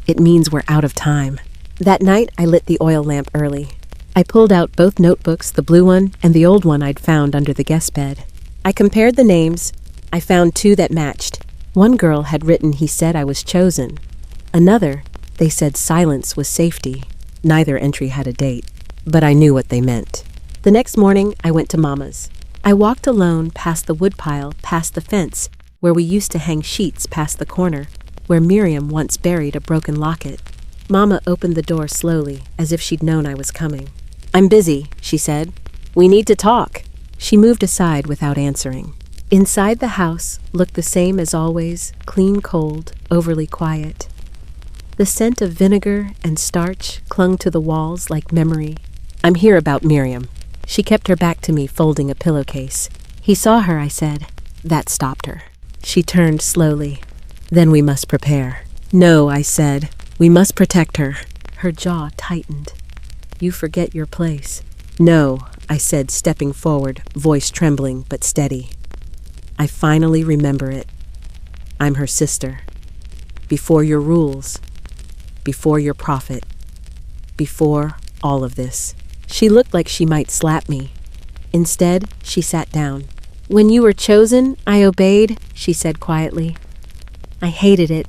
It means we're out of time. That night, I lit the oil lamp early. I pulled out both notebooks, the blue one and the old one I'd found under the guest bed. I compared the names. I found two that matched. One girl had written he said I was chosen. Another, they said silence was safety. Neither entry had a date, but I knew what they meant. The next morning, I went to Mama's. I walked alone past the woodpile, past the fence, where we used to hang sheets past the corner, where Miriam once buried a broken locket. Mama opened the door slowly, as if she'd known I was coming. I'm busy, she said. We need to talk. She moved aside without answering. Inside the house looked the same as always, clean cold, overly quiet. The scent of vinegar and starch clung to the walls like memory. I'm here about Miriam. She kept her back to me, folding a pillowcase. He saw her, I said. That stopped her. She turned slowly. Then we must prepare. No, I said. We must protect her. Her jaw tightened. You forget your place. No, I said, stepping forward, voice trembling but steady. I finally remember it. I'm her sister. Before your rules. Before your prophet. Before all of this. She looked like she might slap me. Instead, she sat down. When you were chosen, I obeyed, she said quietly. I hated it,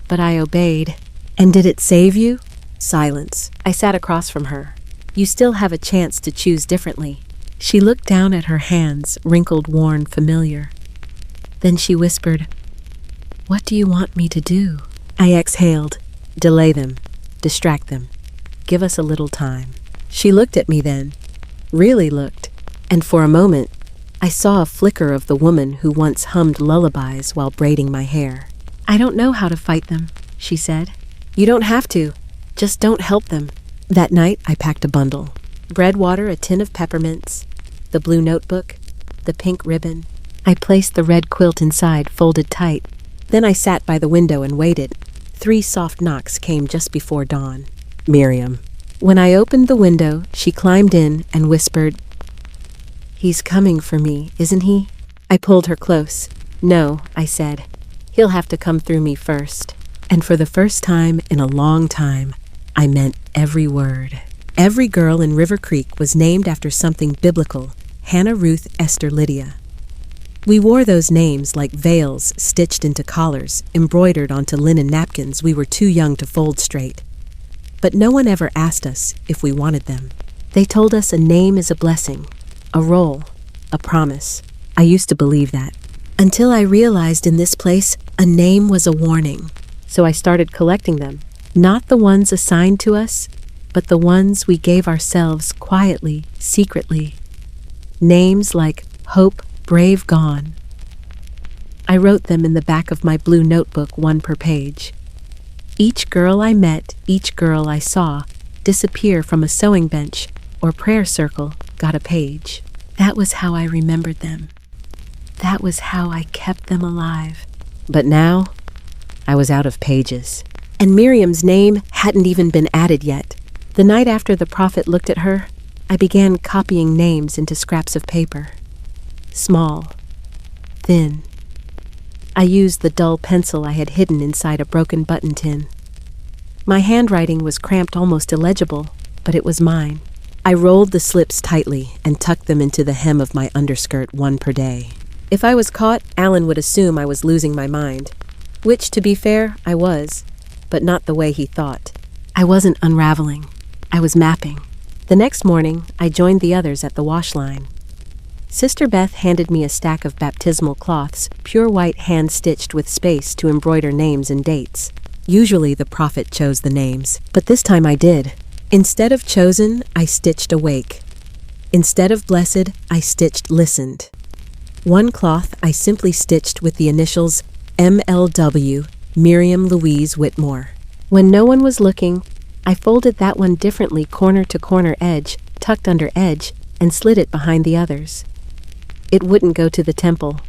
but I obeyed. And did it save you? Silence. I sat across from her. You still have a chance to choose differently. She looked down at her hands, wrinkled, worn, familiar. Then she whispered, What do you want me to do? I exhaled. Delay them. Distract them. Give us a little time. She looked at me then. Really looked. And for a moment, I saw a flicker of the woman who once hummed lullabies while braiding my hair. I don't know how to fight them, she said. You don't have to. Just don't help them. That night, I packed a bundle. Bread water, a tin of peppermints, the blue notebook, the pink ribbon. I placed the red quilt inside, folded tight. Then I sat by the window and waited. 3 soft knocks came just before dawn. Miriam. When I opened the window, she climbed in and whispered, He's coming for me, isn't he? I pulled her close. No, I said. He'll have to come through me first. And for the first time in a long time, I meant every word. Every girl in River Creek was named after something biblical. Hannah, Ruth, Esther, Lydia. We wore those names like veils stitched into collars, embroidered onto linen napkins we were too young to fold straight. But no one ever asked us if we wanted them. They told us a name is a blessing, a role, a promise. I used to believe that, until I realized in this place a name was a warning. So I started collecting them, not the ones assigned to us, but the ones we gave ourselves quietly, secretly. Names like Hope, Brave, Gone. I wrote them in the back of my blue notebook, 1 per page. Each girl I met, each girl I saw, disappear from a sewing bench or prayer circle got a page. That was how I remembered them. That was how I kept them alive. But now, I was out of pages. And Miriam's name hadn't even been added yet. The night after the prophet looked at her, I began copying names into scraps of paper. Small, thin. I used the dull pencil I had hidden inside a broken button tin. My handwriting was cramped, almost illegible. but it was mine. I rolled the slips tightly and tucked them into the hem of my underskirt, one per day. If I was caught, Alan would assume I was losing my mind, which, to be fair, I was, but not the way he thought. I wasn't unraveling. I was mapping. The next morning, I joined the others at the wash line. Sister Beth handed me a stack of baptismal cloths, pure white hand-stitched with space to embroider names and dates. Usually the prophet chose the names, but this time I did. Instead of chosen, I stitched awake. Instead of blessed, I stitched listened. One cloth I simply stitched with the initials MLW, Miriam Louise Whitmore. When no one was looking, I folded that one differently, corner to corner, edge, tucked under edge, and slid it behind the others. It wouldn't go to the temple.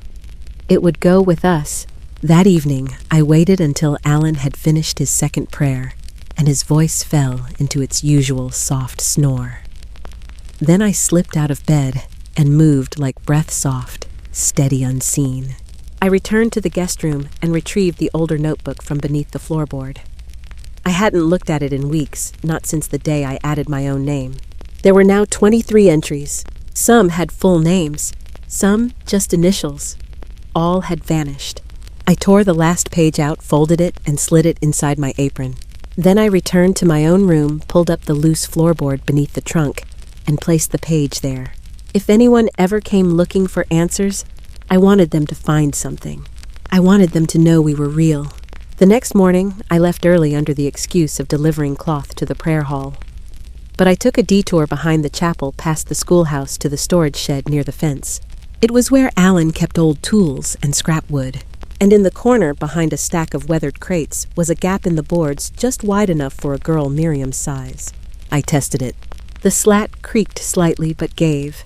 It would go with us. That evening, I waited until Alan had finished his second prayer, and his voice fell into its usual soft snore. Then I slipped out of bed and moved like breath soft, steady unseen. I returned to the guest room and retrieved the older notebook from beneath the floorboard. I hadn't looked at it in weeks, not since the day I added my own name. There were now 23 entries. Some had full names, some just initials. All had vanished. I tore the last page out, folded it, and slid it inside my apron. Then I returned to my own room, pulled up the loose floorboard beneath the trunk, and placed the page there. If anyone ever came looking for answers, I wanted them to find something. I wanted them to know we were real. The next morning, I left early under the excuse of delivering cloth to the prayer hall. But I took a detour behind the chapel past the schoolhouse to the storage shed near the fence. It was where Alan kept old tools and scrap wood, and in the corner behind a stack of weathered crates was a gap in the boards just wide enough for a girl Miriam's size. I tested it. The slat creaked slightly but gave.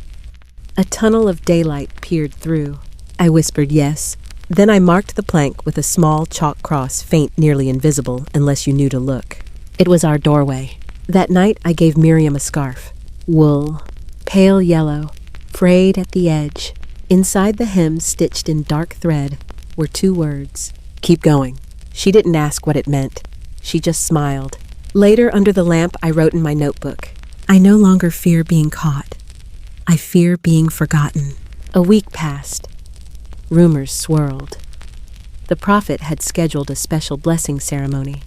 A tunnel of daylight peered through. I whispered yes. Then I marked the plank with a small chalk cross, faint, nearly invisible, unless you knew to look. It was our doorway. That night I gave Miriam a scarf. Wool. Pale yellow. Frayed at the edge. Inside the hem, stitched in dark thread, were 2 words. Keep going. She didn't ask what it meant. She just smiled. Later, under the lamp, I wrote in my notebook, I no longer fear being caught. I fear being forgotten. A week passed. Rumors swirled. The prophet had scheduled a special blessing ceremony.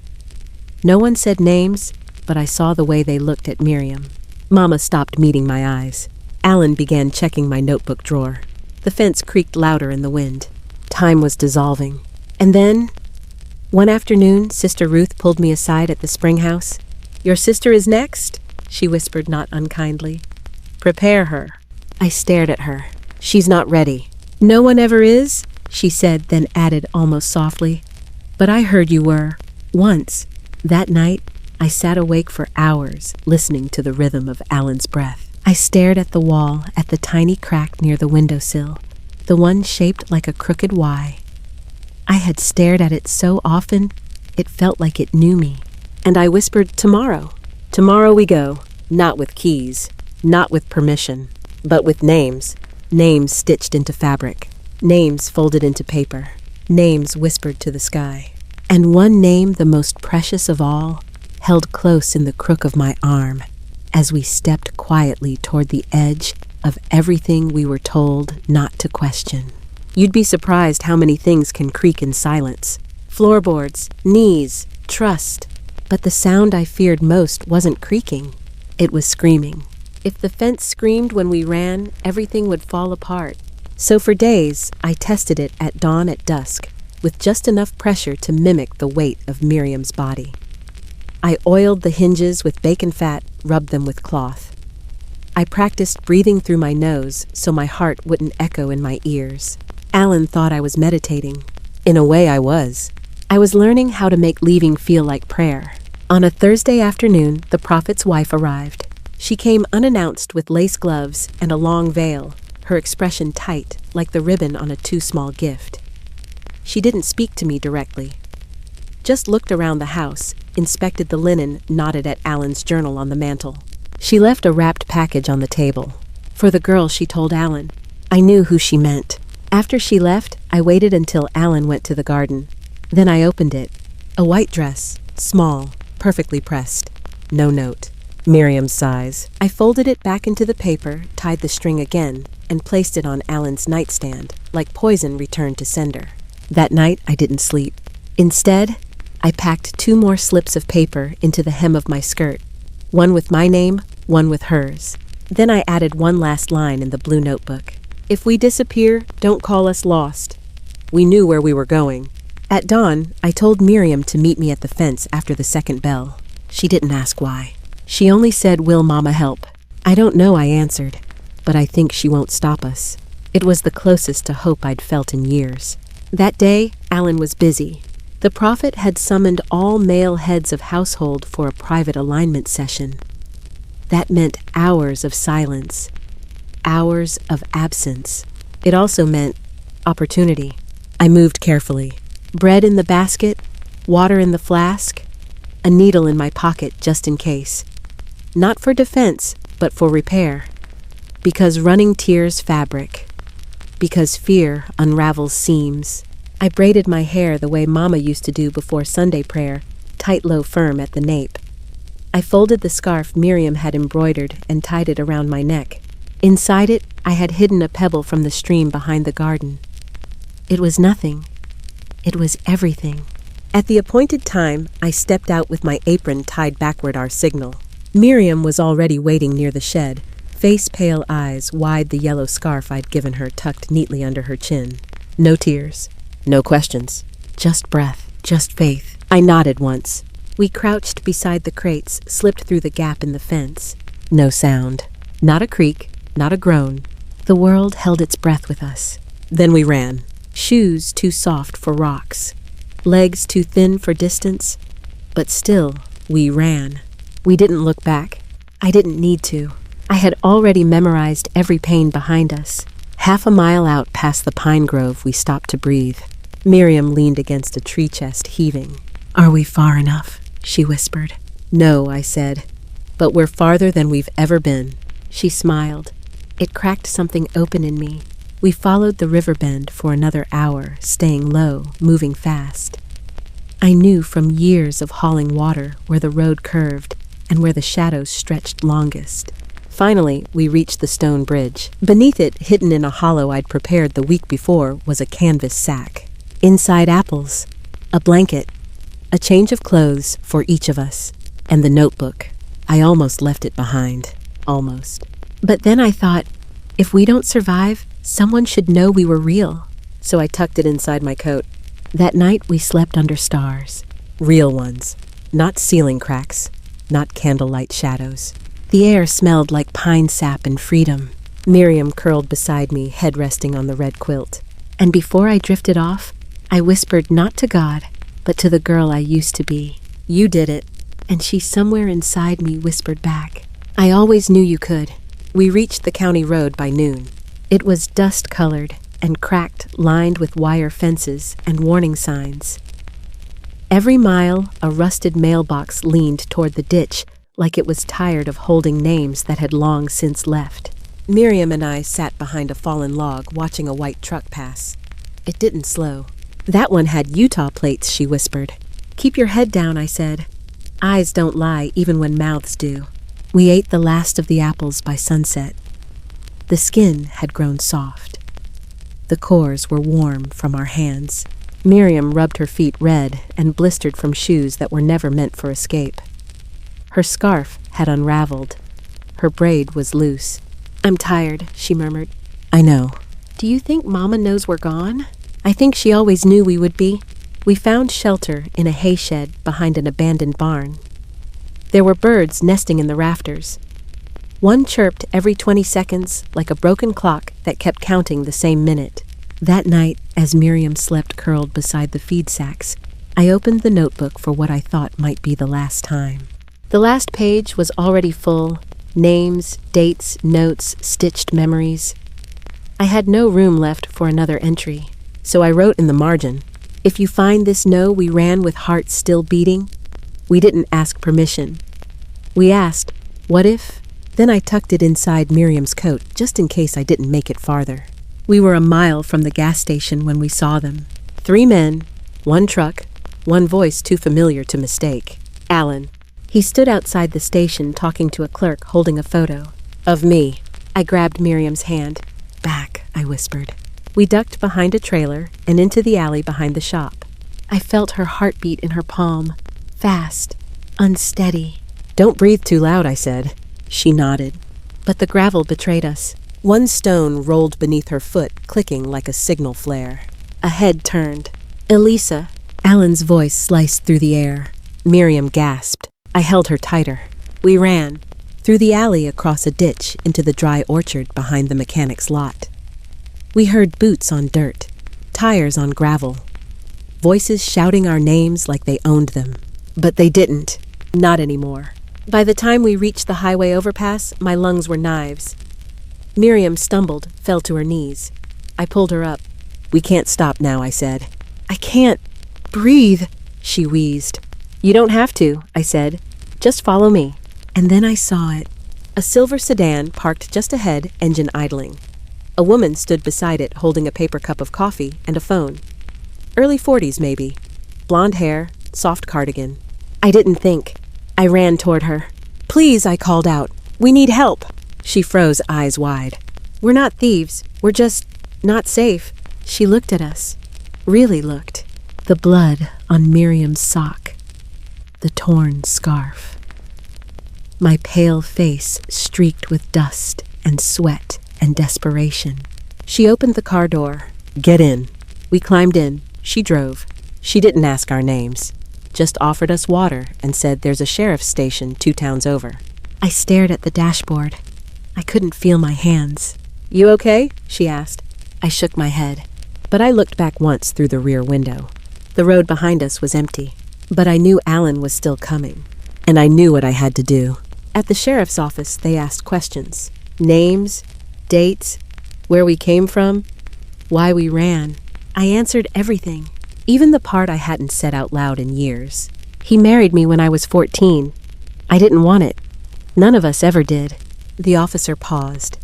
No one said names, but I saw the way they looked at Miriam. Mama stopped meeting my eyes. Alan began checking my notebook drawer. The fence creaked louder in the wind. Time was dissolving. And then, one afternoon, Sister Ruth pulled me aside at the spring house. Your sister is next, she whispered not unkindly. Prepare her. I stared at her. She's not ready. No one ever is, she said, then added almost softly. But I heard you were. Once. That night, I sat awake for hours, listening to the rhythm of Alan's breath. I stared at the wall, at the tiny crack near the windowsill, the one shaped like a crooked Y. I had stared at it so often, it felt like it knew me. And I whispered, tomorrow. Tomorrow we go, not with keys, not with permission, but with names. Names stitched into fabric, names folded into paper, names whispered to the sky. And one name, the most precious of all, held close in the crook of my arm as we stepped quietly toward the edge of everything we were told not to question. You'd be surprised how many things can creak in silence. Floorboards, knees, trust. But the sound I feared most wasn't creaking. It was screaming. If the fence screamed when we ran, everything would fall apart. So for days, I tested it at dawn, at dusk, with just enough pressure to mimic the weight of Miriam's body. I oiled the hinges with bacon fat, rubbed them with cloth. I practiced breathing through my nose so my heart wouldn't echo in my ears. Alan thought I was meditating. In a way, I was. I was learning how to make leaving feel like prayer. On a Thursday afternoon, the prophet's wife arrived. She came unannounced with lace gloves and a long veil, her expression tight, like the ribbon on a too small gift. She didn't speak to me directly. Just looked around the house, inspected the linen knotted at Alan's journal on the mantel. She left a wrapped package on the table. For the girl, she told Alan. I knew who she meant. After she left, I waited until Alan went to the garden. Then I opened it. A white dress, small, perfectly pressed. No note. Miriam sighs. I folded it back into the paper, tied the string again, and placed it on Alan's nightstand, like poison returned to sender. That night, I didn't sleep. Instead, I packed 2 more slips of paper into the hem of my skirt, one with my name, one with hers. Then I added one last line in the blue notebook. If we disappear, don't call us lost. We knew where we were going. At dawn, I told Miriam to meet me at the fence after the second bell. She didn't ask why. She only said, "Will Mama help?" I don't know, I answered, but I think she won't stop us. It was the closest to hope I'd felt in years. That day, Alan was busy. The prophet had summoned all male heads of household for a private alignment session. That meant hours of silence, hours of absence. It also meant opportunity. I moved carefully. Bread in the basket, water in the flask, a needle in my pocket just in case. Not for defense, but for repair. Because running tears fabric. Because fear unravels seams. I braided my hair the way Mama used to do before Sunday prayer, tight, low, firm at the nape. I folded the scarf Miriam had embroidered and tied it around my neck. Inside it, I had hidden a pebble from the stream behind the garden. It was nothing. It was everything. At the appointed time, I stepped out with my apron tied backward, our signal. Miriam was already waiting near the shed, face-pale eyes wide the yellow scarf I'd given her tucked neatly under her chin. No tears, no questions, just breath, just faith. I nodded once. We crouched beside the crates, slipped through the gap in the fence. No sound. Not a creak, not a groan. The world held its breath with us. Then we ran. Shoes too soft for rocks. Legs too thin for distance. But still, we ran. We didn't look back. I didn't need to. I had already memorized every pain behind us. Half a mile out past the pine grove, we stopped to breathe. Miriam leaned against a tree chest, heaving. "Are we far enough?" she whispered. "No," I said, "but we're farther than we've ever been." She smiled. It cracked something open in me. We followed the river bend for another hour, staying low, moving fast. I knew from years of hauling water where the road curved and where the shadows stretched longest. Finally, we reached the stone bridge. Beneath it, hidden in a hollow I'd prepared the week before, was a canvas sack. Inside, apples, a blanket, a change of clothes for each of us, and the notebook. I almost left it behind. Almost. But then I thought, if we don't survive, someone should know we were real. So I tucked it inside my coat. That night we slept under stars. Real ones. Not ceiling cracks. Not candlelight shadows. The air smelled like pine sap and freedom. Miriam curled beside me, head resting on the red quilt. And before I drifted off, I whispered not to God, but to the girl I used to be. "You did it." And she somewhere inside me whispered back, "I always knew you could." We reached the county road by noon. It was dust-colored and cracked, lined with wire fences and warning signs. Every mile, a rusted mailbox leaned toward the ditch like it was tired of holding names that had long since left. Miriam and I sat behind a fallen log watching a white truck pass. It didn't slow. "That one had Utah plates," she whispered. "Keep your head down," I said. Eyes don't lie even when mouths do. We ate the last of the apples by sunset. The skin had grown soft. The cores were warm from our hands. Miriam rubbed her feet red and blistered from shoes that were never meant for escape. Her scarf had unraveled. Her braid was loose. "I'm tired," she murmured. "I know." "Do you think Mama knows we're gone?" "I think she always knew we would be." We found shelter in a hay shed behind an abandoned barn. There were birds nesting in the rafters. One chirped every 20 seconds like a broken clock that kept counting the same minute. That night, as Miriam slept curled beside the feed sacks, I opened the notebook for what I thought might be the last time. The last page was already full. Names, dates, notes, stitched memories. I had no room left for another entry, so I wrote in the margin, "If you find this, know we ran with hearts still beating." We didn't ask permission. We asked, "What if?" Then I tucked it inside Miriam's coat, just in case I didn't make it farther. We were a mile from the gas station when we saw them. 3 men, 1 truck, 1 voice too familiar to mistake. "Alan." He stood outside the station talking to a clerk holding a photo. Of me. I grabbed Miriam's hand. Back, I whispered. We ducked behind a trailer and into the alley behind the shop. I felt her heartbeat in her palm. Fast. Unsteady. Don't breathe too loud, I said. She nodded. But the gravel betrayed us. One stone rolled beneath her foot, clicking like a signal flare. A head turned. Elisa. Alan's voice sliced through the air. Miriam gasped. I held her tighter. We ran. Through the alley across a ditch into the dry orchard behind the mechanic's lot. We heard boots on dirt, tires on gravel, voices shouting our names like they owned them. But they didn't. Not anymore. By the time we reached the highway overpass, my lungs were knives. Miriam stumbled, fell to her knees. I pulled her up. We can't stop now, I said. I can't breathe, she wheezed. You don't have to, I said. Just follow me. And then I saw it. A silver sedan parked just ahead, engine idling. A woman stood beside it holding a paper cup of coffee and a phone. Early 40s, maybe. Blonde hair, soft cardigan. I didn't think. I ran toward her. Please, I called out. We need help. She froze, eyes wide. We're not thieves. We're just not safe. She looked at us. Really looked. The blood on Miriam's sock. The torn scarf. My pale face streaked with dust and sweat and desperation. She opened the car door. Get in. We climbed in. She drove. She didn't ask our names. Just offered us water and said there's a sheriff's station 2 towns over. I stared at the dashboard. I couldn't feel my hands. You okay? She asked. I shook my head. But I looked back once through the rear window. The road behind us was empty. But I knew Alan was still coming. And I knew what I had to do. At the sheriff's office, they asked questions. Names, dates, where we came from, why we ran. I answered everything, even the part I hadn't said out loud in years. He married me when I was 14. I didn't want it. None of us ever did. The officer paused.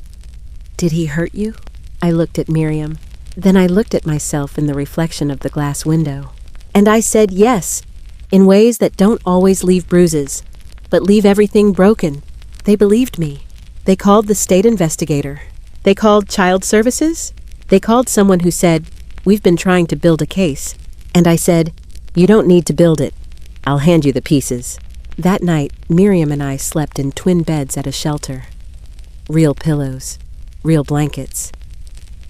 Did he hurt you? I looked at Miriam. Then I looked at myself in the reflection of the glass window. And I said yes, in ways that don't always leave bruises, but leave everything broken. They believed me. They called the state investigator. They called child services. They called someone who said, we've been trying to build a case. And I said, you don't need to build it. I'll hand you the pieces. That night, Miriam and I slept in twin beds at a shelter. Real pillows. Real blankets.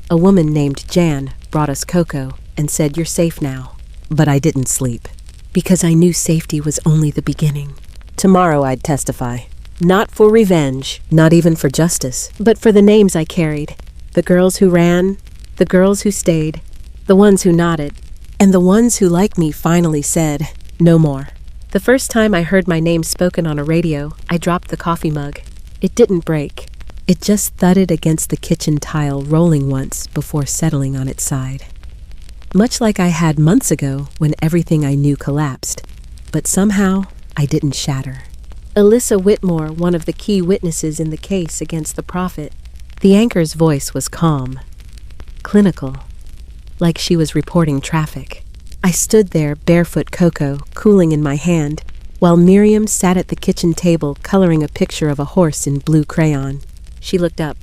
A woman named Jan brought us cocoa and said, you're safe now. But I didn't sleep, because I knew safety was only the beginning. Tomorrow I'd testify. Not for revenge, not even for justice, but for the names I carried. The girls who ran, the girls who stayed, the ones who nodded, and the ones who, like me, finally said, no more. The first time I heard my name spoken on a radio, I dropped the coffee mug. It didn't break. It just thudded against the kitchen tile, rolling once before settling on its side. Much like I had months ago when everything I knew collapsed. But somehow, I didn't shatter. Alyssa Whitmore, one of the key witnesses in the case against the prophet. The anchor's voice was calm, clinical, like she was reporting traffic. I stood there, barefoot cocoa, cooling in my hand, while Miriam sat at the kitchen table coloring a picture of a horse in blue crayon. She looked up.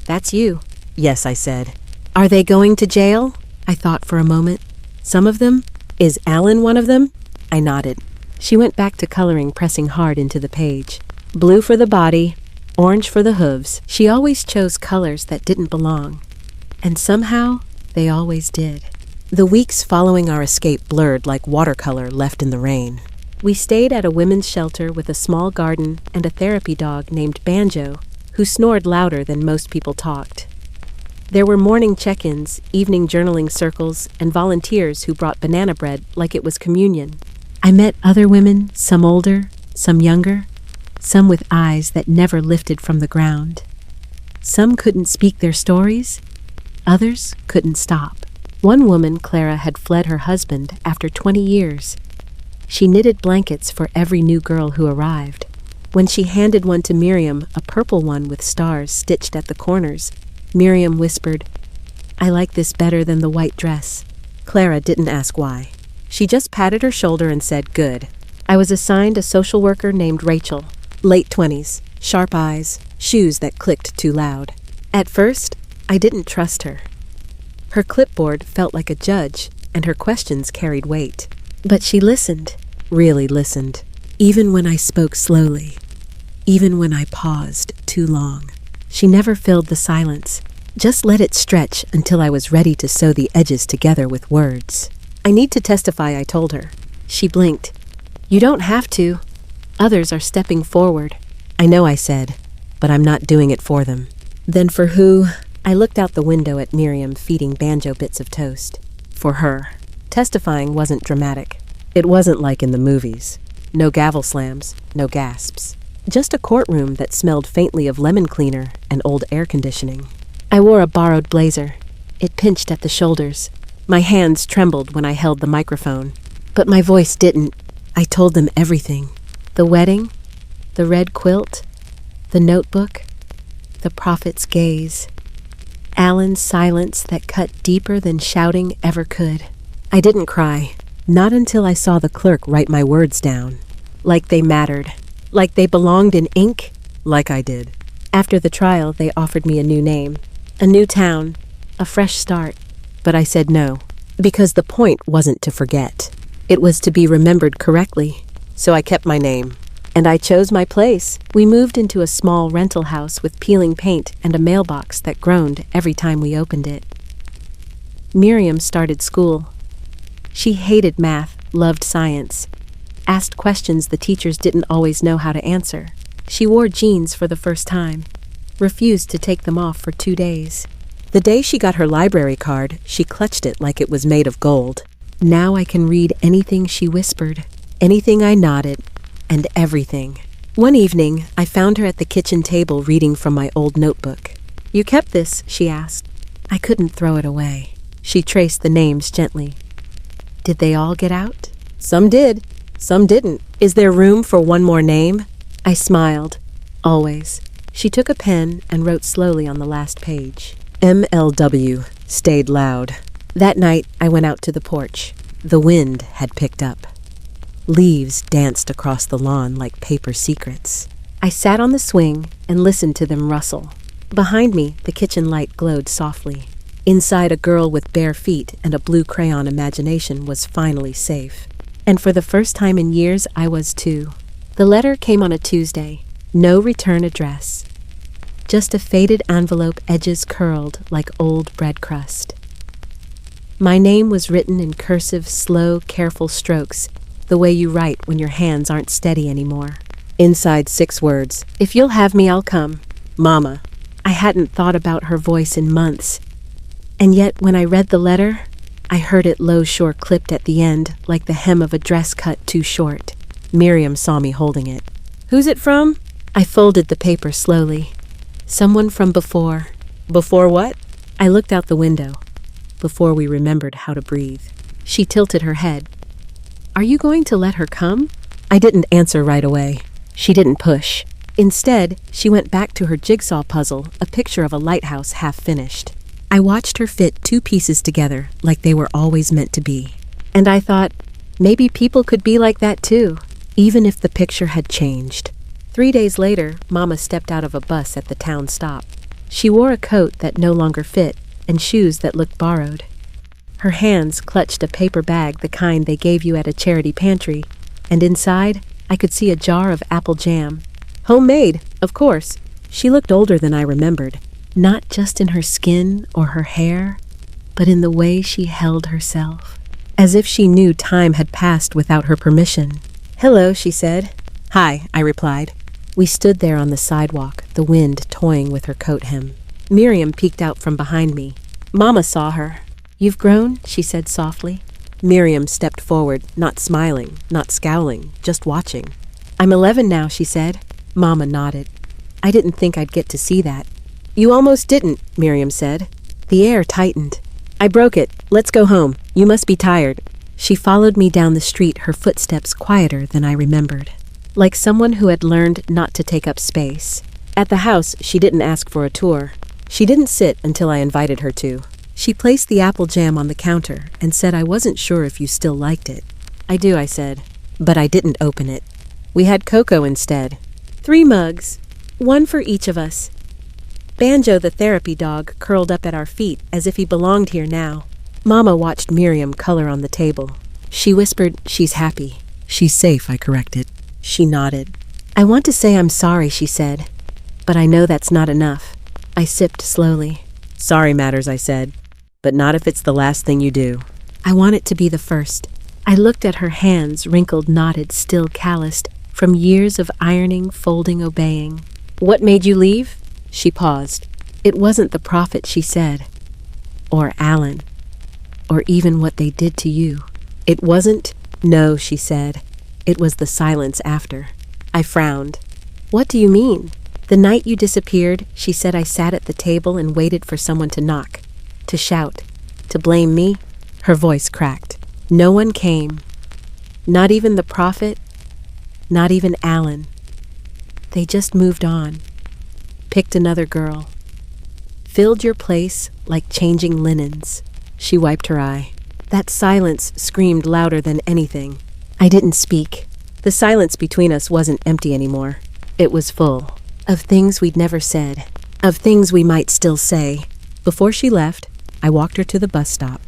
That's you. Yes, I said. Are they going to jail? I thought for a moment. Some of them? Is Alan one of them? I nodded. She went back to coloring, pressing hard into the page. Blue for the body, orange for the hooves. She always chose colors that didn't belong. And somehow, they always did. The weeks following our escape blurred like watercolor left in the rain. We stayed at a women's shelter with a small garden and a therapy dog named Banjo, who snored louder than most people talked. There were morning check-ins, evening journaling circles, and volunteers who brought banana bread like it was communion. I met other women, some older, some younger, some with eyes that never lifted from the ground. Some couldn't speak their stories, others couldn't stop. One woman, Clara, had fled her husband after 20 years. She knitted blankets for every new girl who arrived. When she handed one to Miriam, a purple one with stars stitched at the corners, Miriam whispered, I like this better than the white dress. Clara didn't ask why. She just patted her shoulder and said, good. I was assigned a social worker named Rachel. Late 20s, sharp eyes, shoes that clicked too loud. At first, I didn't trust her. Her clipboard felt like a judge, and her questions carried weight. But she listened, really listened, even when I spoke slowly, even when I paused too long. She never filled the silence, just let it stretch until I was ready to sew the edges together with words. I need to testify, I told her. She blinked. You don't have to. Others are stepping forward. I know, I said, but I'm not doing it for them. Then for who? I looked out the window at Miriam feeding Banjo bits of toast. For her. Testifying wasn't dramatic. It wasn't like in the movies. No gavel slams, no gasps. Just a courtroom that smelled faintly of lemon cleaner and old air conditioning. I wore a borrowed blazer. It pinched at the shoulders. My hands trembled when I held the microphone. But my voice didn't. I told them everything. The wedding, the red quilt, the notebook, the prophet's gaze. Alan's silence that cut deeper than shouting ever could. I didn't cry. Not until I saw the clerk write my words down. Like they mattered. Like they belonged in ink. Like I did. After the trial, they offered me a new name. A new town. A fresh start. But I said no. Because the point wasn't to forget. It was to be remembered correctly. So I kept my name. And I chose my place. We moved into a small rental house with peeling paint and a mailbox that groaned every time we opened it. Miriam started school. She hated math, loved science, asked questions the teachers didn't always know how to answer. She wore jeans for the first time, refused to take them off for 2 days. The day she got her library card, she clutched it like it was made of gold. Now I can read anything she whispered, anything I nodded, and everything. One evening, I found her at the kitchen table reading from my old notebook. You kept this, she asked. I couldn't throw it away. She traced the names gently. Did they all get out? Some did. Some didn't. Is there room for one more name? I smiled. Always. She took a pen and wrote slowly on the last page. MLW. Stayed loud. That night, I went out to the porch. The wind had picked up. Leaves danced across the lawn like paper secrets. I sat on the swing and listened to them rustle. Behind me, the kitchen light glowed softly. Inside, a girl with bare feet and a blue crayon imagination was finally safe. And for the first time in years, I was too. The letter came on a Tuesday. No return address. Just a faded envelope, edges curled like old bread crust. My name was written in cursive, slow, careful strokes, the way you write when your hands aren't steady anymore. Inside 6 words. If you'll have me, I'll come. Mama. I hadn't thought about her voice in months. And yet, when I read the letter, I heard it low shore clipped at the end, like the hem of a dress cut too short. Miriam saw me holding it. Who's it from? I folded the paper slowly. Someone from before. Before what? I looked out the window. Before we remembered how to breathe. She tilted her head. Are you going to let her come? I didn't answer right away. She didn't push. Instead, she went back to her jigsaw puzzle, a picture of a lighthouse half finished. I watched her fit 2 pieces together like they were always meant to be. And I thought, maybe people could be like that too, even if the picture had changed. 3 days later, Mama stepped out of a bus at the town stop. She wore a coat that no longer fit and shoes that looked borrowed. Her hands clutched a paper bag, the kind they gave you at a charity pantry, and inside, I could see a jar of apple jam. Homemade, of course. She looked older than I remembered, not just in her skin or her hair, but in the way she held herself, as if she knew time had passed without her permission. Hello, she said. Hi, I replied. We stood there on the sidewalk, the wind toying with her coat hem. Miriam peeked out from behind me. Mama saw her. You've grown, she said softly. Miriam stepped forward, not smiling, not scowling, just watching. I'm 11 now, she said. Mama nodded. I didn't think I'd get to see that. You almost didn't, Miriam said. The air tightened. I broke it. Let's go home. You must be tired. She followed me down the street, her footsteps quieter than I remembered. Like someone who had learned not to take up space. At the house, she didn't ask for a tour. She didn't sit until I invited her to. She placed the apple jam on the counter and said I wasn't sure if you still liked it. I do, I said. but I didn't open it. We had cocoa instead. 3 mugs, 1 for each of us. Banjo, the therapy dog, curled up at our feet as if he belonged here now. Mama watched Miriam color on the table. She whispered, "She's happy." "She's safe," I corrected. She nodded. "I want to say I'm sorry," she said, "but I know that's not enough." I sipped slowly. "Sorry matters," I said, "but not if it's the last thing you do." I want it to be the first. I looked at her hands, wrinkled, knotted, still calloused, from years of ironing, folding, obeying. "What made you leave?" She paused. "It wasn't the prophet," she said, "or Alan, or even what they did to you." "It wasn't?" "No," she said. "It was the silence after." I frowned. "What do you mean?" "The night you disappeared," she said, "I sat at the table and waited for someone to knock, to shout, to blame me." Her voice cracked. "No one came. Not even the prophet, not even Alan. They just moved on, picked another girl, filled your place like changing linens." She wiped her eye. That silence screamed louder than anything. I didn't speak. The silence between us wasn't empty anymore. It was full of things we'd never said, of things we might still say. Before she left, I walked her to the bus stop.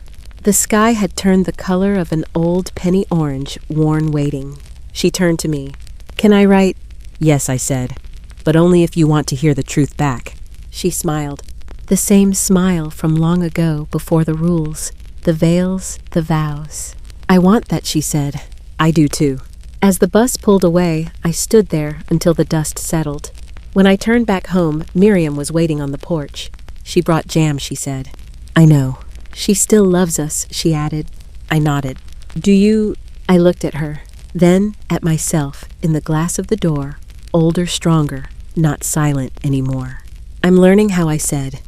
The sky had turned the color of an old penny orange, worn waiting. She turned to me. "Can I write?" "Yes," I said, "but only if you want to hear the truth back." She smiled. The same smile from long ago, before the rules, the veils, the vows. "I want that," she said. "I do too." As the bus pulled away, I stood there until the dust settled. When I turned back home, Miriam was waiting on the porch. "She brought jam," she said. "I know. She still loves us," she added. I nodded. "Do you—" I looked at her, then at myself in the glass of the door, older, stronger, not silent anymore. I'm learning how I said,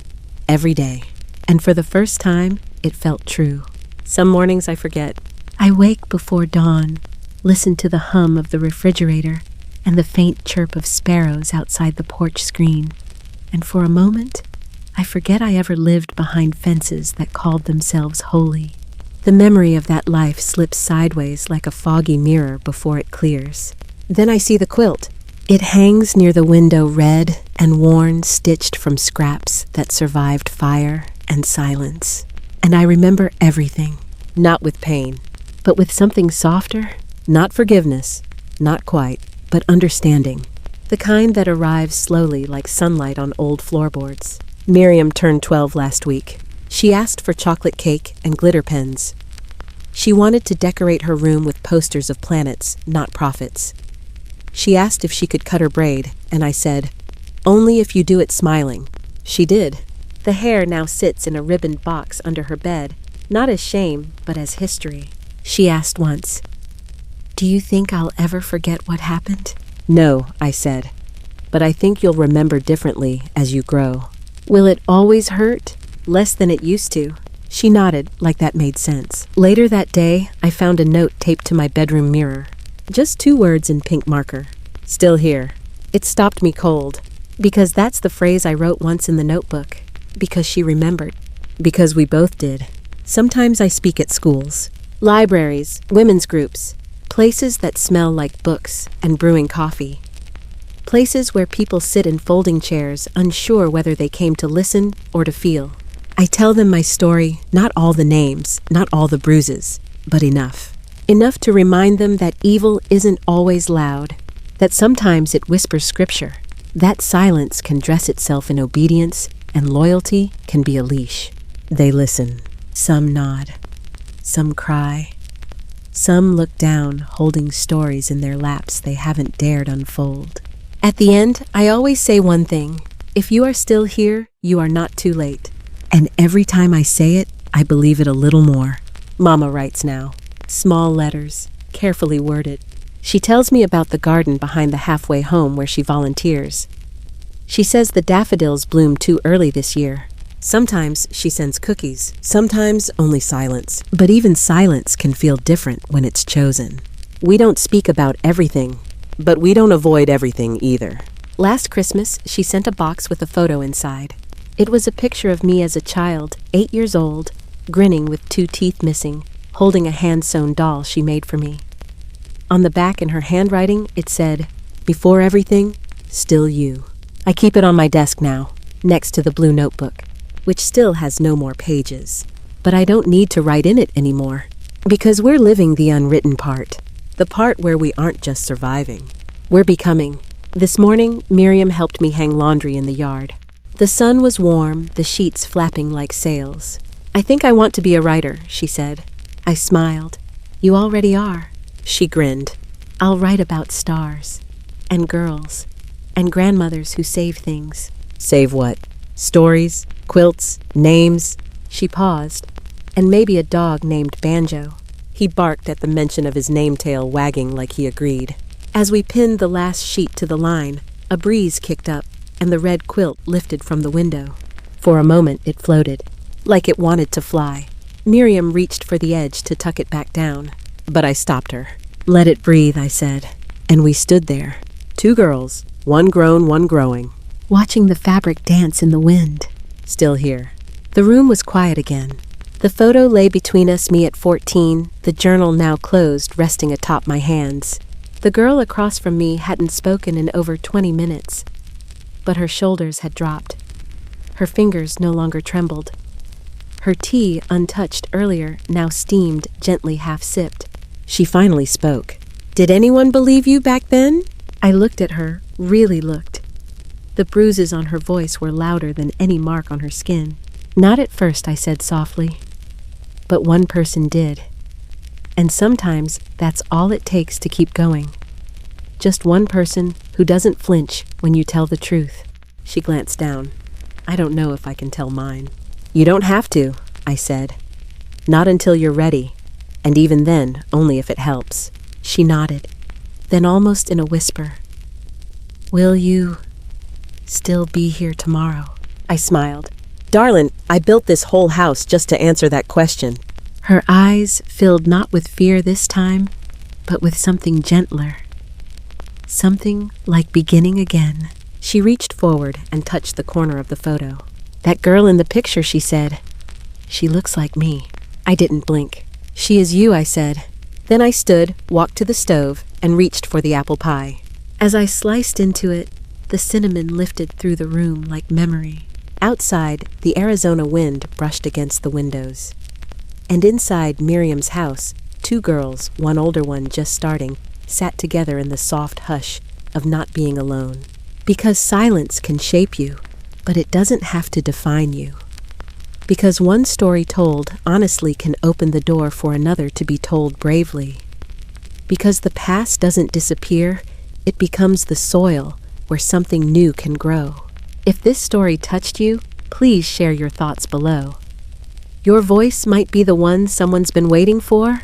every day. And for the first time, it felt true. Some mornings I forget. I wake before dawn, listen to the hum of the refrigerator and the faint chirp of sparrows outside the porch screen. And for a moment, I forget I ever lived behind fences that called themselves holy. The memory of that life slips sideways like a foggy mirror before it clears. Then I see the quilt. It hangs near the window, red and worn, stitched from scraps that survived fire and silence. And I remember everything, not with pain, but with something softer, not forgiveness, not quite, but understanding. The kind that arrives slowly like sunlight on old floorboards. Miriam turned 12 last week. She asked for chocolate cake and glitter pens. She wanted to decorate her room with posters of planets, not prophets. She asked if she could cut her braid, and I said, "Only if you do it smiling." She did. The hair now sits in a ribboned box under her bed, not as shame, but as history. She asked once, "Do you think I'll ever forget what happened?" "No," I said, "but I think you'll remember differently as you grow." "Will it always hurt? Less than it used to?" She nodded, like that made sense. Later that day, I found a note taped to my bedroom mirror. Just 2 words in pink marker. "Still here." It stopped me cold. Because that's the phrase I wrote once in the notebook. Because she remembered. Because we both did. Sometimes I speak at schools. Libraries, women's groups. Places that smell like books and brewing coffee. Places where people sit in folding chairs, unsure whether they came to listen or to feel. I tell them my story, not all the names, not all the bruises, but enough. Enough to remind them that evil isn't always loud, that sometimes it whispers scripture, that silence can dress itself in obedience, and loyalty can be a leash. They listen. Some nod. Some cry. Some look down, holding stories in their laps they haven't dared unfold. At the end, I always say one thing. If you are still here, you are not too late. And every time I say it, I believe it a little more. Mama writes now. Small letters, carefully worded. She tells me about the garden behind the halfway home where she volunteers. She says the daffodils bloom too early this year. Sometimes she sends cookies, sometimes only silence. But even silence can feel different when it's chosen. We don't speak about everything, but we don't avoid everything either. Last Christmas, she sent a box with a photo inside. It was a picture of me as a child, 8 years old, grinning with 2 teeth missing, holding a hand-sewn doll she made for me. On the back in her handwriting, it said, "Before everything, still you." I keep it on my desk now, next to the blue notebook, which still has no more pages. But I don't need to write in it anymore, because we're living the unwritten part, the part where we aren't just surviving. We're becoming. This morning, Miriam helped me hang laundry in the yard. The sun was warm, the sheets flapping like sails. "I think I want to be a writer," she said. I smiled. "You already are." She grinned. "I'll write about stars, and girls, and grandmothers who save things." "Save what? Stories? Quilts? Names?" She paused. "And maybe a dog named Banjo." He barked at the mention of his name-tail wagging like he agreed. As we pinned the last sheet to the line, a breeze kicked up, and the red quilt lifted from the window. For a moment it floated, like it wanted to fly. Miriam reached for the edge to tuck it back down, but I stopped her. "Let it breathe," I said, and we stood there. Two girls, one grown, one growing, watching the fabric dance in the wind. Still here. The room was quiet again. The photo lay between us, me at 14, the journal now closed, resting atop my hands. The girl across from me hadn't spoken in over 20 minutes, but her shoulders had dropped. Her fingers no longer trembled. Her tea, untouched earlier, now steamed, gently half-sipped. She finally spoke. "Did anyone believe you back then?" I looked at her, really looked. The bruises on her voice were louder than any mark on her skin. "Not at first," I said softly. "But one person did. And sometimes that's all it takes to keep going. Just one person who doesn't flinch when you tell the truth." She glanced down. "I don't know if I can tell mine." "You don't have to," I said. "Not until you're ready, and even then, only if it helps." She nodded. Then almost in a whisper, "Will you still be here tomorrow?" I smiled. "Darlin', I built this whole house just to answer that question." Her eyes filled not with fear this time, but with something gentler. Something like beginning again. She reached forward and touched the corner of the photo. "That girl in the picture," she said. "She looks like me." I didn't blink. "She is you," I said. Then I stood, walked to the stove, and reached for the apple pie. As I sliced into it, the cinnamon lifted through the room like memory. Outside, the Arizona wind brushed against the windows. And inside Miriam's house, two girls, one older one just starting, sat together in the soft hush of not being alone. Because silence can shape you, but it doesn't have to define you. Because one story told honestly can open the door for another to be told bravely. Because the past doesn't disappear, it becomes the soil where something new can grow. If this story touched you, please share your thoughts below. Your voice might be the one someone's been waiting for.